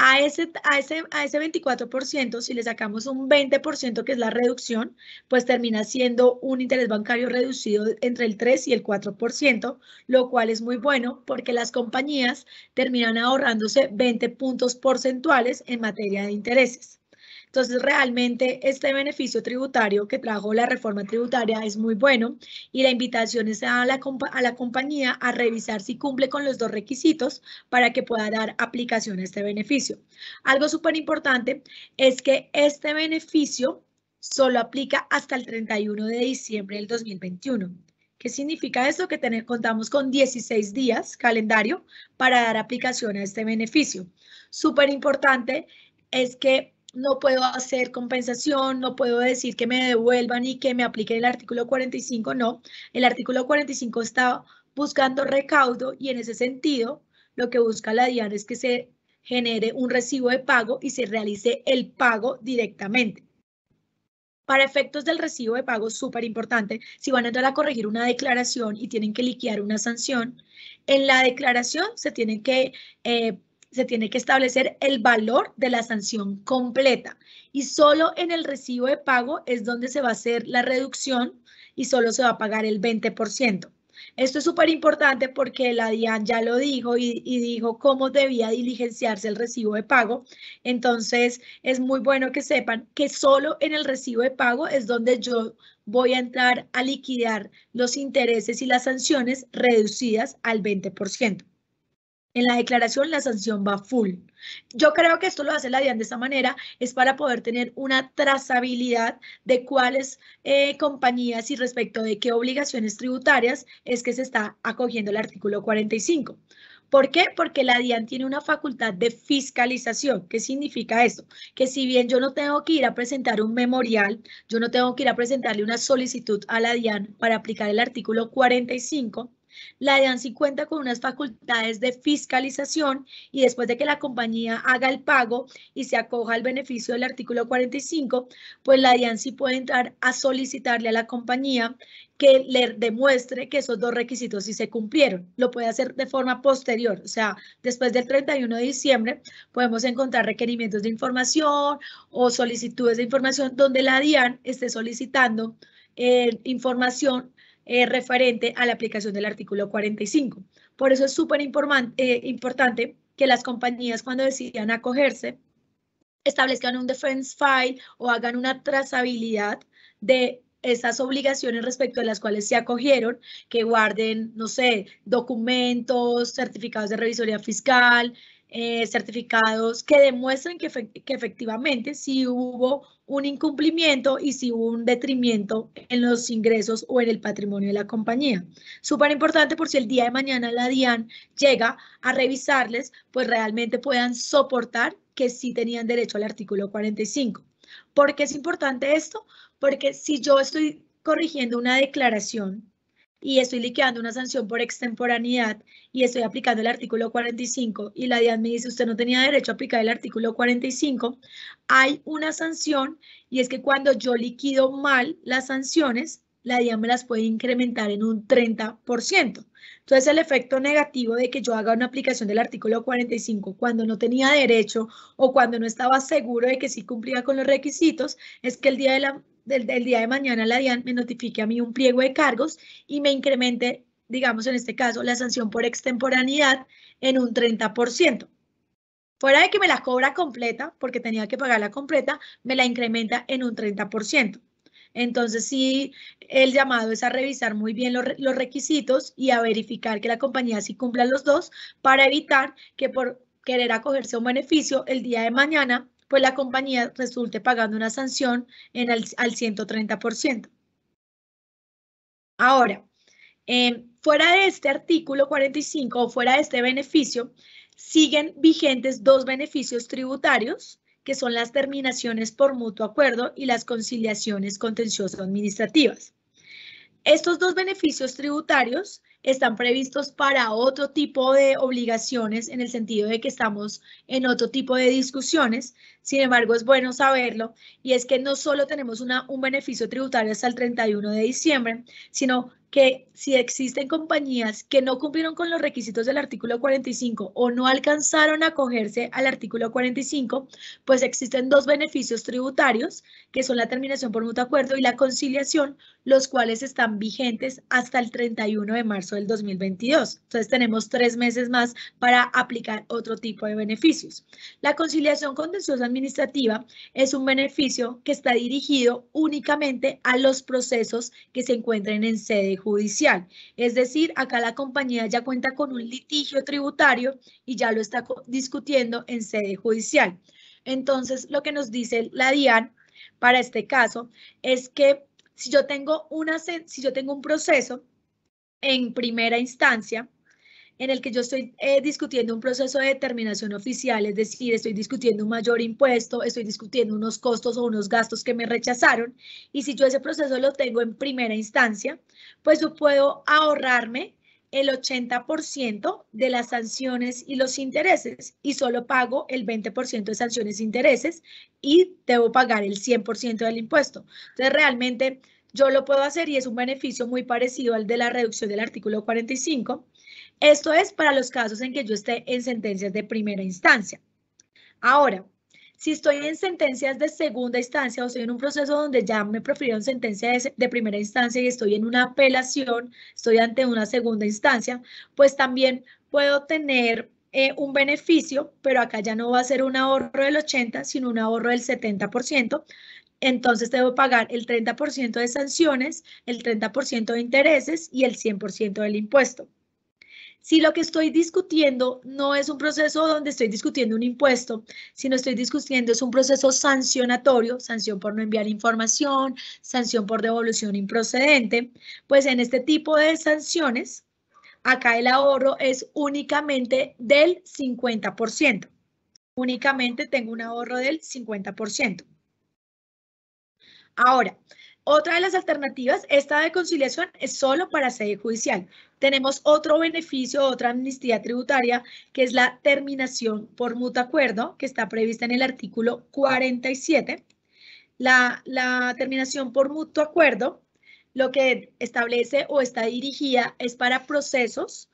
A ese 24%, si le sacamos un 20%, que es la reducción, pues termina siendo un interés bancario reducido entre el 3 y el 4%, lo cual es muy bueno porque las compañías terminan ahorrándose 20 puntos porcentuales en materia de intereses. Entonces, realmente este beneficio tributario que trajo la reforma tributaria es muy bueno, y la invitación es a la compañía a revisar si cumple con los dos requisitos para que pueda dar aplicación a este beneficio. Algo súper importante es que este beneficio solo aplica hasta el 31 de diciembre del 2021. ¿Qué significa esto? Que contamos con 16 días calendario para dar aplicación a este beneficio. Súper importante es que no puedo hacer compensación, no puedo decir que me devuelvan y que me apliquen el artículo 45, no. El artículo 45 está buscando recaudo, y en ese sentido lo que busca la DIAN es que se genere un recibo de pago y se realice el pago directamente. Para efectos del recibo de pago, súper importante, si van a entrar a corregir una declaración y tienen que liquidar una sanción, en la declaración se tiene que establecer el valor de la sanción completa, y solo en el recibo de pago es donde se va a hacer la reducción y solo se va a pagar el 20%. Esto es súper importante porque la DIAN ya lo dijo y dijo cómo debía diligenciarse el recibo de pago. Entonces, es muy bueno que sepan que solo en el recibo de pago es donde yo voy a entrar a liquidar los intereses y las sanciones reducidas al 20%. En la declaración la sanción va full. Yo creo que esto lo hace la DIAN de esta manera, es para poder tener una trazabilidad de cuáles compañías y respecto de qué obligaciones tributarias es que se está acogiendo el artículo 45. ¿Por qué? Porque la DIAN tiene una facultad de fiscalización. ¿Qué significa esto? Que si bien yo no tengo que ir a presentar un memorial, yo no tengo que ir a presentarle una solicitud a la DIAN para aplicar el artículo 45, la DIAN sí cuenta con unas facultades de fiscalización, y después de que la compañía haga el pago y se acoja al beneficio del artículo 45, pues la DIAN sí puede entrar a solicitarle a la compañía que le demuestre que esos dos requisitos sí se cumplieron. Lo puede hacer de forma posterior, o sea, después del 31 de diciembre podemos encontrar requerimientos de información o solicitudes de información donde la DIAN esté solicitando información referente a la aplicación del artículo 45. Por eso es súper importante que las compañías cuando decidan acogerse establezcan un defense file o hagan una trazabilidad de esas obligaciones respecto a las cuales se acogieron, que guarden, no sé, documentos, certificados de revisoría fiscal, certificados que demuestren que efectivamente sí hubo un incumplimiento y sí hubo un detrimento en los ingresos o en el patrimonio de la compañía. Súper importante por si el día de mañana la DIAN llega a revisarles, pues realmente puedan soportar que sí tenían derecho al artículo 45. ¿Por qué es importante esto? Porque si yo estoy corrigiendo una declaración y estoy liquidando una sanción por extemporaneidad y estoy aplicando el artículo 45 y la DIAN me dice usted no tenía derecho a aplicar el artículo 45, hay una sanción y es que cuando yo liquido mal las sanciones, la DIAN me las puede incrementar en un 30%. Entonces, el efecto negativo de que yo haga una aplicación del artículo 45 cuando no tenía derecho o cuando no estaba seguro de que sí cumplía con los requisitos es que el día de mañana la DIAN me notifique a mí un pliego de cargos y me incremente, digamos en este caso, la sanción por extemporaneidad en un 30%. Fuera de que me la cobra completa, porque tenía que pagarla completa, me la incrementa en un 30%. Entonces, sí, el llamado es a revisar muy bien los requisitos y a verificar que la compañía sí cumpla los dos para evitar que por querer acogerse a un beneficio el día de mañana, pues la compañía resulte pagando una sanción al 130%. Ahora, fuera de este artículo 45 o fuera de este beneficio, siguen vigentes dos beneficios tributarios, que son las terminaciones por mutuo acuerdo y las conciliaciones contenciosas administrativas. Estos dos beneficios tributarios están previstos para otro tipo de obligaciones en el sentido de que estamos en otro tipo de discusiones. Sin embargo, es bueno saberlo y es que no solo tenemos un beneficio tributario hasta el 31 de diciembre, sino que si existen compañías que no cumplieron con los requisitos del artículo 45 o no alcanzaron a acogerse al artículo 45, pues existen dos beneficios tributarios, que son la terminación por mutuo acuerdo y la conciliación, los cuales están vigentes hasta el 31 de marzo del 2022. Entonces tenemos 3 meses más para aplicar otro tipo de beneficios. La conciliación contenciosa administrativa es un beneficio que está dirigido únicamente a los procesos que se encuentren en sede judicial. Es decir, acá la compañía ya cuenta con un litigio tributario y ya lo está discutiendo en sede judicial. Entonces, lo que nos dice la DIAN para este caso es que si yo tengo un proceso en primera instancia en el que yo estoy discutiendo un proceso de determinación oficial, es decir, estoy discutiendo un mayor impuesto, estoy discutiendo unos costos o unos gastos que me rechazaron, y si yo ese proceso lo tengo en primera instancia, pues yo puedo ahorrarme el 80% de las sanciones y los intereses y solo pago el 20% de sanciones e intereses y debo pagar el 100% del impuesto. Entonces, realmente yo lo puedo hacer y es un beneficio muy parecido al de la reducción del artículo 45. Esto es para los casos en que yo esté en sentencias de primera instancia. Ahora, si estoy en sentencias de segunda instancia o estoy en un proceso donde ya me profirieron sentencia de primera instancia y estoy en una apelación, estoy ante una segunda instancia, pues también puedo tener un beneficio, pero acá ya no va a ser un ahorro del 80%, sino un ahorro del 70%. Entonces debo pagar el 30% de sanciones, el 30% de intereses y el 100% del impuesto. Si lo que estoy discutiendo no es un proceso donde estoy discutiendo un impuesto, sino estoy discutiendo es un proceso sancionatorio, sanción por no enviar información, sanción por devolución improcedente, pues en este tipo de sanciones, acá el ahorro es únicamente del 50%. Únicamente tengo un ahorro del 50%. Ahora, otra de las alternativas, esta de conciliación es solo para sede judicial. Tenemos otro beneficio, otra amnistía tributaria, que es la terminación por mutuo acuerdo, que está prevista en el artículo 47. La terminación por mutuo acuerdo, lo que establece o está dirigida es para procesos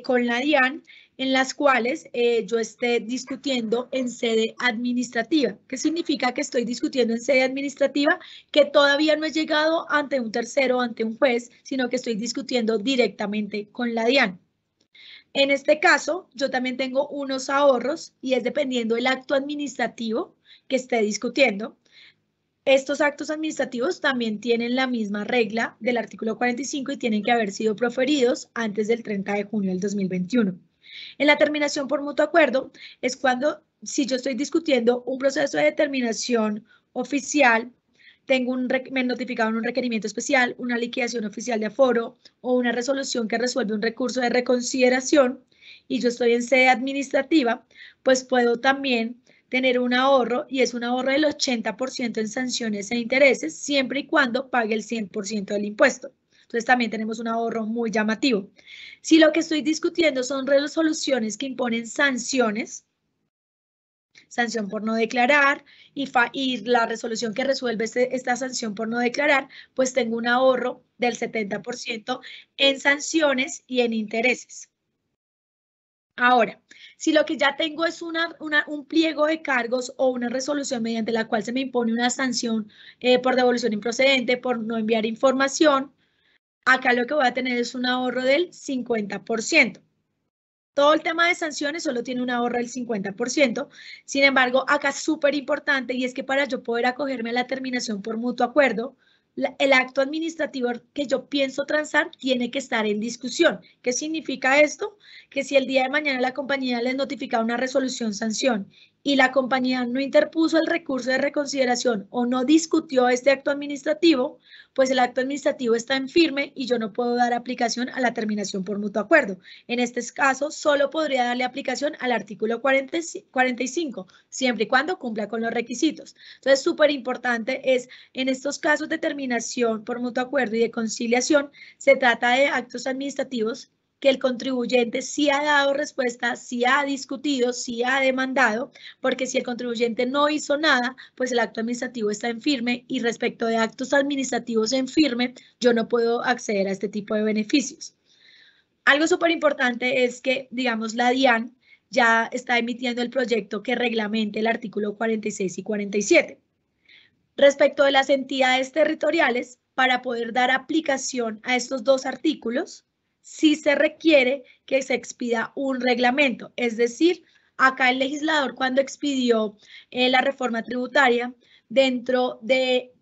con la DIAN, en las cuales yo esté discutiendo en sede administrativa. ¿Qué significa que estoy discutiendo en sede administrativa? Que todavía no he llegado ante un tercero, ante un juez, sino que estoy discutiendo directamente con la DIAN. En este caso, yo también tengo unos ahorros y es dependiendo del acto administrativo que esté discutiendo. Estos actos administrativos también tienen la misma regla del artículo 45 y tienen que haber sido proferidos antes del 30 de junio del 2021. En la terminación por mutuo acuerdo es cuando, si yo estoy discutiendo un proceso de determinación oficial, me notificaron un requerimiento especial, una liquidación oficial de aforo o una resolución que resuelve un recurso de reconsideración y yo estoy en sede administrativa, pues puedo también tener un ahorro y es un ahorro del 80% en sanciones e intereses siempre y cuando pague el 100% del impuesto. Entonces también tenemos un ahorro muy llamativo. Si lo que estoy discutiendo son resoluciones que imponen sanciones, sanción por no declarar y la resolución que resuelve esta sanción por no declarar, pues tengo un ahorro del 70% en sanciones y en intereses. Ahora, si lo que ya tengo es un pliego de cargos o una resolución mediante la cual se me impone una sanción por devolución improcedente, por no enviar información, acá lo que voy a tener es un ahorro del 50%. Todo el tema de sanciones solo tiene un ahorro del 50%. Sin embargo, acá es súper importante y es que para yo poder acogerme a la terminación por mutuo acuerdo, el acto administrativo que yo pienso transar tiene que estar en discusión. ¿Qué significa esto? Que si el día de mañana la compañía les notifica una resolución sanción y la compañía no interpuso el recurso de reconsideración o no discutió este acto administrativo, pues el acto administrativo está en firme y yo no puedo dar aplicación a la terminación por mutuo acuerdo. En este caso, solo podría darle aplicación al artículo 45, siempre y cuando cumpla con los requisitos. Entonces, súper importante es, en estos casos de terminación por mutuo acuerdo y de conciliación, se trata de actos administrativos que el contribuyente sí ha dado respuesta, sí ha discutido, sí ha demandado, porque si el contribuyente no hizo nada, pues el acto administrativo está en firme y respecto de actos administrativos en firme, yo no puedo acceder a este tipo de beneficios. Algo súper importante es que, digamos, la DIAN ya está emitiendo el proyecto que reglamente el artículo 46 y 47. Respecto de las entidades territoriales, para poder dar aplicación a estos dos artículos, sí se requiere que se expida un reglamento. Es decir, acá el legislador cuando expidió la reforma tributaria, dentro del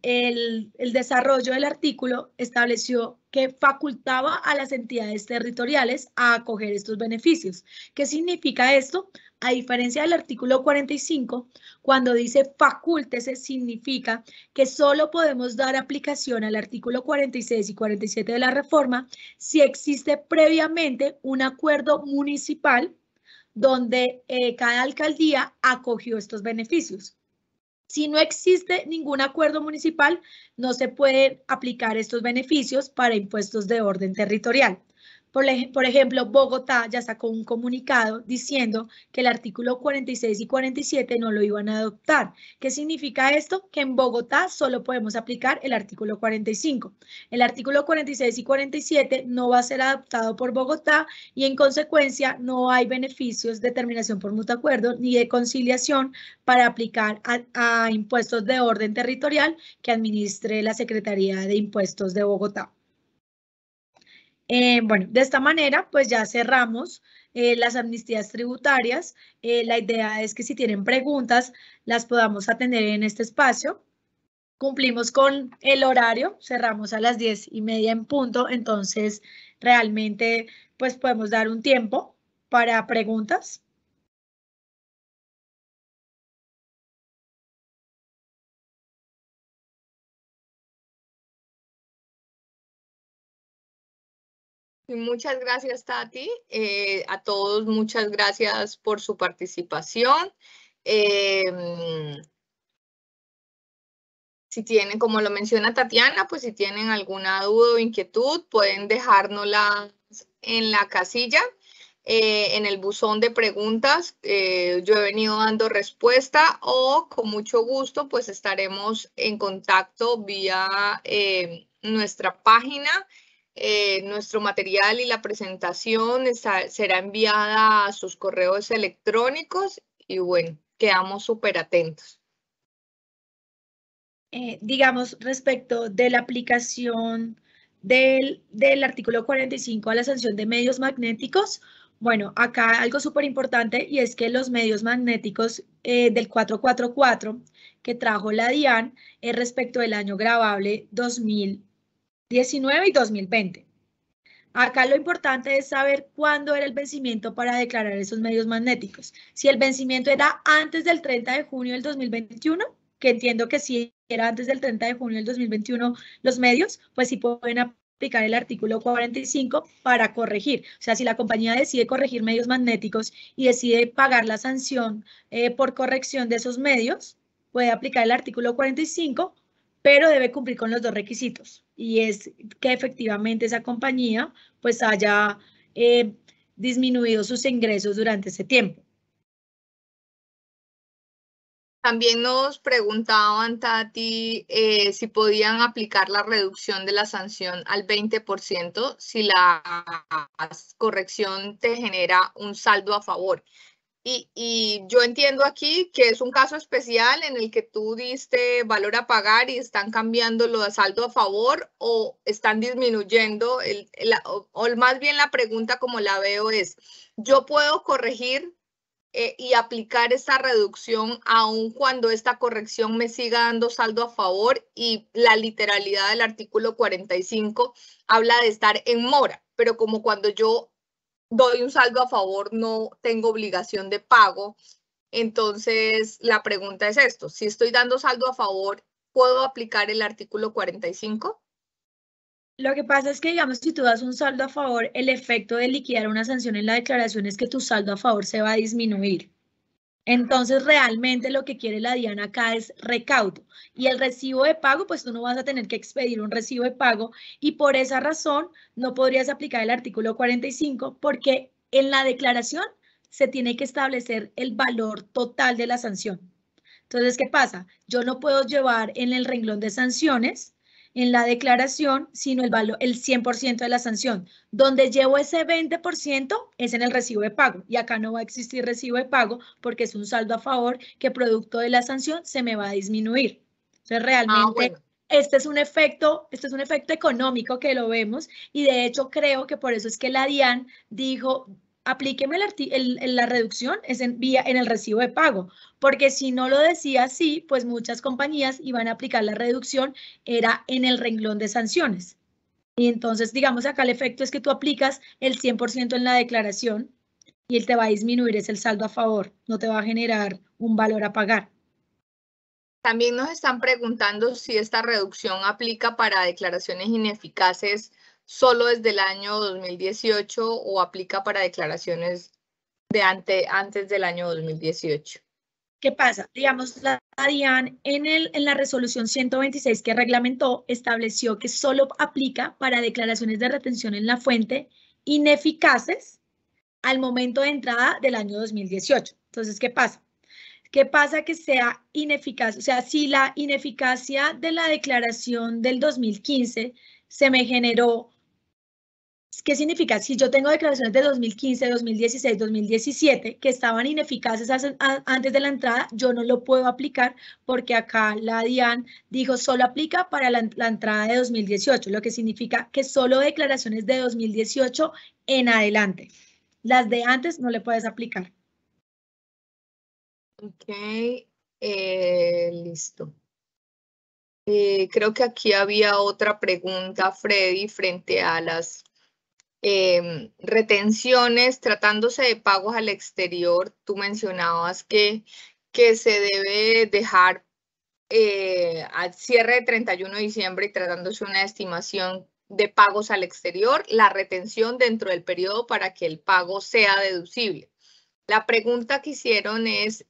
desarrollo del artículo, estableció que facultaba a las entidades territoriales a acoger estos beneficios. ¿Qué significa esto? A diferencia del artículo 45, cuando dice facúltese, significa que solo podemos dar aplicación al artículo 46 y 47 de la reforma si existe previamente un acuerdo municipal donde cada alcaldía acogió estos beneficios. Si no existe ningún acuerdo municipal, no se pueden aplicar estos beneficios para impuestos de orden territorial. Por ejemplo, Bogotá ya sacó un comunicado diciendo que el artículo 46 y 47 no lo iban a adoptar. ¿Qué significa esto? Que en Bogotá solo podemos aplicar el artículo 45. El artículo 46 y 47 no va a ser adoptado por Bogotá y en consecuencia no hay beneficios de terminación por mutuo acuerdo ni de conciliación para aplicar a impuestos de orden territorial que administre la Secretaría de Impuestos de Bogotá. Bueno, de esta manera, pues ya cerramos las amnistías tributarias. La idea es que si tienen preguntas, las podamos atender en este espacio. Cumplimos con el horario, cerramos a las 10:30 en punto, entonces realmente pues podemos dar un tiempo para preguntas. Muchas gracias, Tati. A todos, muchas gracias por su participación. Si tienen, como lo menciona Tatiana, pues si tienen alguna duda o inquietud, pueden dejárnosla en la casilla, en el buzón de preguntas. Yo he venido dando respuesta o con mucho gusto, pues estaremos en contacto vía nuestra página. Nuestro material y la presentación será enviada a sus correos electrónicos y bueno, quedamos súper atentos. Digamos, respecto de la aplicación del artículo 45 a la sanción de medios magnéticos, Bueno, acá algo súper importante y es que los medios magnéticos del 444 que trajo la DIAN es respecto del año gravable 2019 y 2020. Acá lo importante es saber cuándo era el vencimiento para declarar esos medios magnéticos. Si el vencimiento era antes del 30 de junio del 2021, que entiendo que sí era antes del 30 de junio del 2021 los medios, pues sí pueden aplicar el artículo 45 para corregir. O sea, si la compañía decide corregir medios magnéticos y decide pagar la sanción por corrección de esos medios, puede aplicar el artículo 45, pero debe cumplir con los dos requisitos, y es que efectivamente esa compañía pues haya disminuido sus ingresos durante ese tiempo. También nos preguntaban, Tati, si podían aplicar la reducción de la sanción al 20% si la corrección te genera un saldo a favor. Y yo entiendo aquí que es un caso especial en el que tú diste valor a pagar y están cambiando lo de saldo a favor o están disminuyendo, o más bien la pregunta como la veo es, ¿yo puedo corregir y aplicar esta reducción aun cuando esta corrección me siga dando saldo a favor? Y la literalidad del artículo 45 habla de estar en mora, pero como cuando yo doy un saldo a favor, no tengo obligación de pago. Entonces, la pregunta es esto, si estoy dando saldo a favor, ¿puedo aplicar el artículo 45? Lo que pasa es que, digamos, si tú das un saldo a favor, el efecto de liquidar una sanción en la declaración es que tu saldo a favor se va a disminuir. Entonces, realmente lo que quiere la DIAN acá es recaudo. Y el recibo de pago, pues tú no vas a tener que expedir un recibo de pago y por esa razón no podrías aplicar el artículo 45 porque en la declaración se tiene que establecer el valor total de la sanción. Entonces, ¿qué pasa? Yo no puedo llevar en el renglón de sanciones, en la declaración, sino el 100% de la sanción. Donde llevo ese 20% es en el recibo de pago. Y acá no va a existir recibo de pago porque es un saldo a favor que producto de la sanción se me va a disminuir. Entonces, realmente bueno. este es un efecto económico que lo vemos y de hecho creo que por eso es que la DIAN dijo, aplíqueme la reducción es en el recibo de pago, porque si no lo decía así, pues muchas compañías iban a aplicar la reducción, era en el renglón de sanciones. Y entonces, digamos, acá el efecto es que tú aplicas el 100% en la declaración y él te va a disminuir, es el saldo a favor, no te va a generar un valor a pagar. También nos están preguntando si esta reducción aplica para declaraciones ineficaces solo desde el año 2018 o aplica para declaraciones de antes del año 2018. ¿Qué pasa? Digamos, la DIAN en la resolución 126 que reglamentó estableció que solo aplica para declaraciones de retención en la fuente ineficaces al momento de entrada del año 2018. Entonces, ¿qué pasa? ¿Qué pasa que sea ineficaz? O sea, si la ineficacia de la declaración del 2015 se me generó, ¿qué significa? Si yo tengo declaraciones de 2015, 2016, 2017 que estaban ineficaces antes de la entrada, yo no lo puedo aplicar porque acá la DIAN dijo solo aplica para la entrada de 2018, lo que significa que solo declaraciones de 2018 en adelante. Las de antes no le puedes aplicar. Ok, listo. Creo que aquí había otra pregunta, Freddy, frente a las retenciones, tratándose de pagos al exterior. Tú mencionabas que se debe dejar al cierre de 31 de diciembre y tratándose de una estimación de pagos al exterior, la retención dentro del periodo para que el pago sea deducible. La pregunta que hicieron es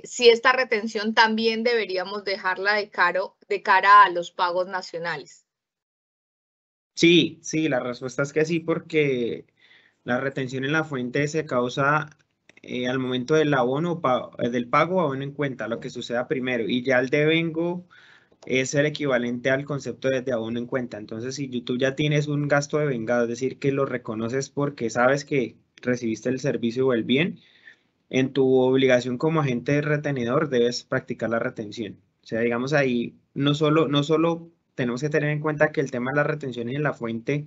si esta retención también deberíamos dejarla de cara a los pagos nacionales. Sí, la respuesta es que sí, porque la retención en la fuente se causa al momento del abono, del pago o abono en cuenta, lo que suceda primero, y ya el devengo es el equivalente al concepto de abono en cuenta. Entonces, si tú ya tienes un gasto de vengado, es decir, que lo reconoces porque sabes que recibiste el servicio o el bien, en tu obligación como agente retenedor debes practicar la retención. O sea, digamos ahí, no solo tenemos que tener en cuenta que el tema de las retenciones en la fuente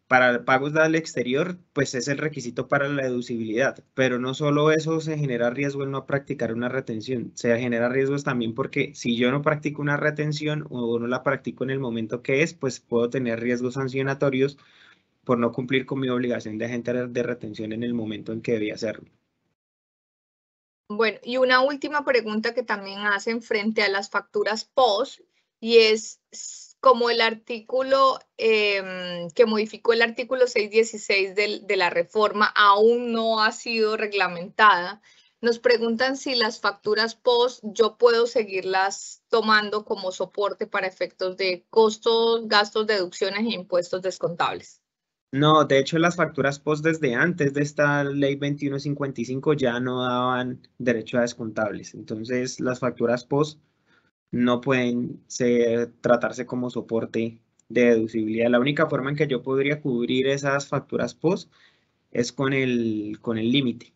para pagos al exterior, pues es el requisito para la deducibilidad, pero no solo eso se genera riesgo en no practicar una retención, se genera riesgos también porque si yo no practico una retención o no la practico en el momento que es, pues puedo tener riesgos sancionatorios por no cumplir con mi obligación de agente de retención en el momento en que debía hacerlo. Bueno, y una última pregunta que también hacen frente a las facturas POS, y es como el artículo que modificó el artículo 616 de la reforma aún no ha sido reglamentada. Nos preguntan si las facturas POS yo puedo seguirlas tomando como soporte para efectos de costos, gastos, deducciones e impuestos descontables. No, de hecho las facturas POS desde antes de esta ley 2155 ya no daban derecho a descontables. Entonces las facturas POS no pueden tratarse como soporte de deducibilidad. La única forma en que yo podría cubrir esas facturas POS es con el límite,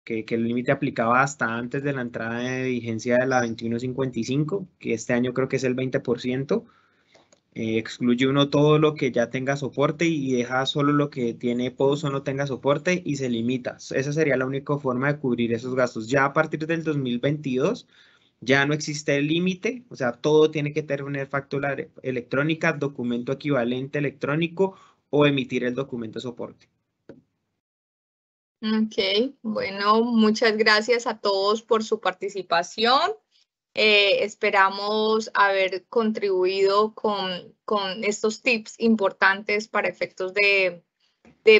que el límite aplicaba hasta antes de la entrada de vigencia de la 2155, que este año creo que es el 20%. Excluye uno todo lo que ya tenga soporte y deja solo lo que tiene POS o no tenga soporte y se limita. Esa sería la única forma de cubrir esos gastos. Ya a partir del 2022 ya no existe el límite, o sea, todo tiene que tener factura electrónica, documento equivalente electrónico o emitir el documento soporte. Ok, bueno, muchas gracias a todos por su participación. Esperamos haber contribuido con estos tips importantes para efectos de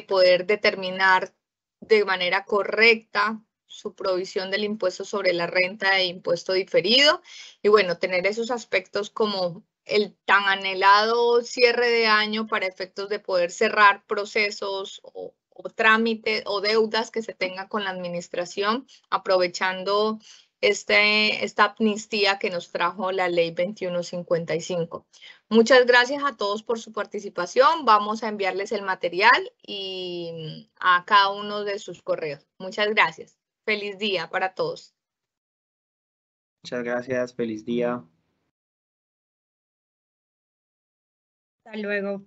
poder determinar de manera correcta su provisión del impuesto sobre la renta e impuesto diferido. Y bueno, tener esos aspectos como el tan anhelado cierre de año para efectos de poder cerrar procesos o trámites o deudas que se tengan con la administración, aprovechando esta amnistía que nos trajo la ley 2155. Muchas gracias a todos por su participación. Vamos a enviarles el material y a cada uno de sus correos. Muchas gracias. Feliz día para todos. Muchas gracias, feliz día. Hasta luego.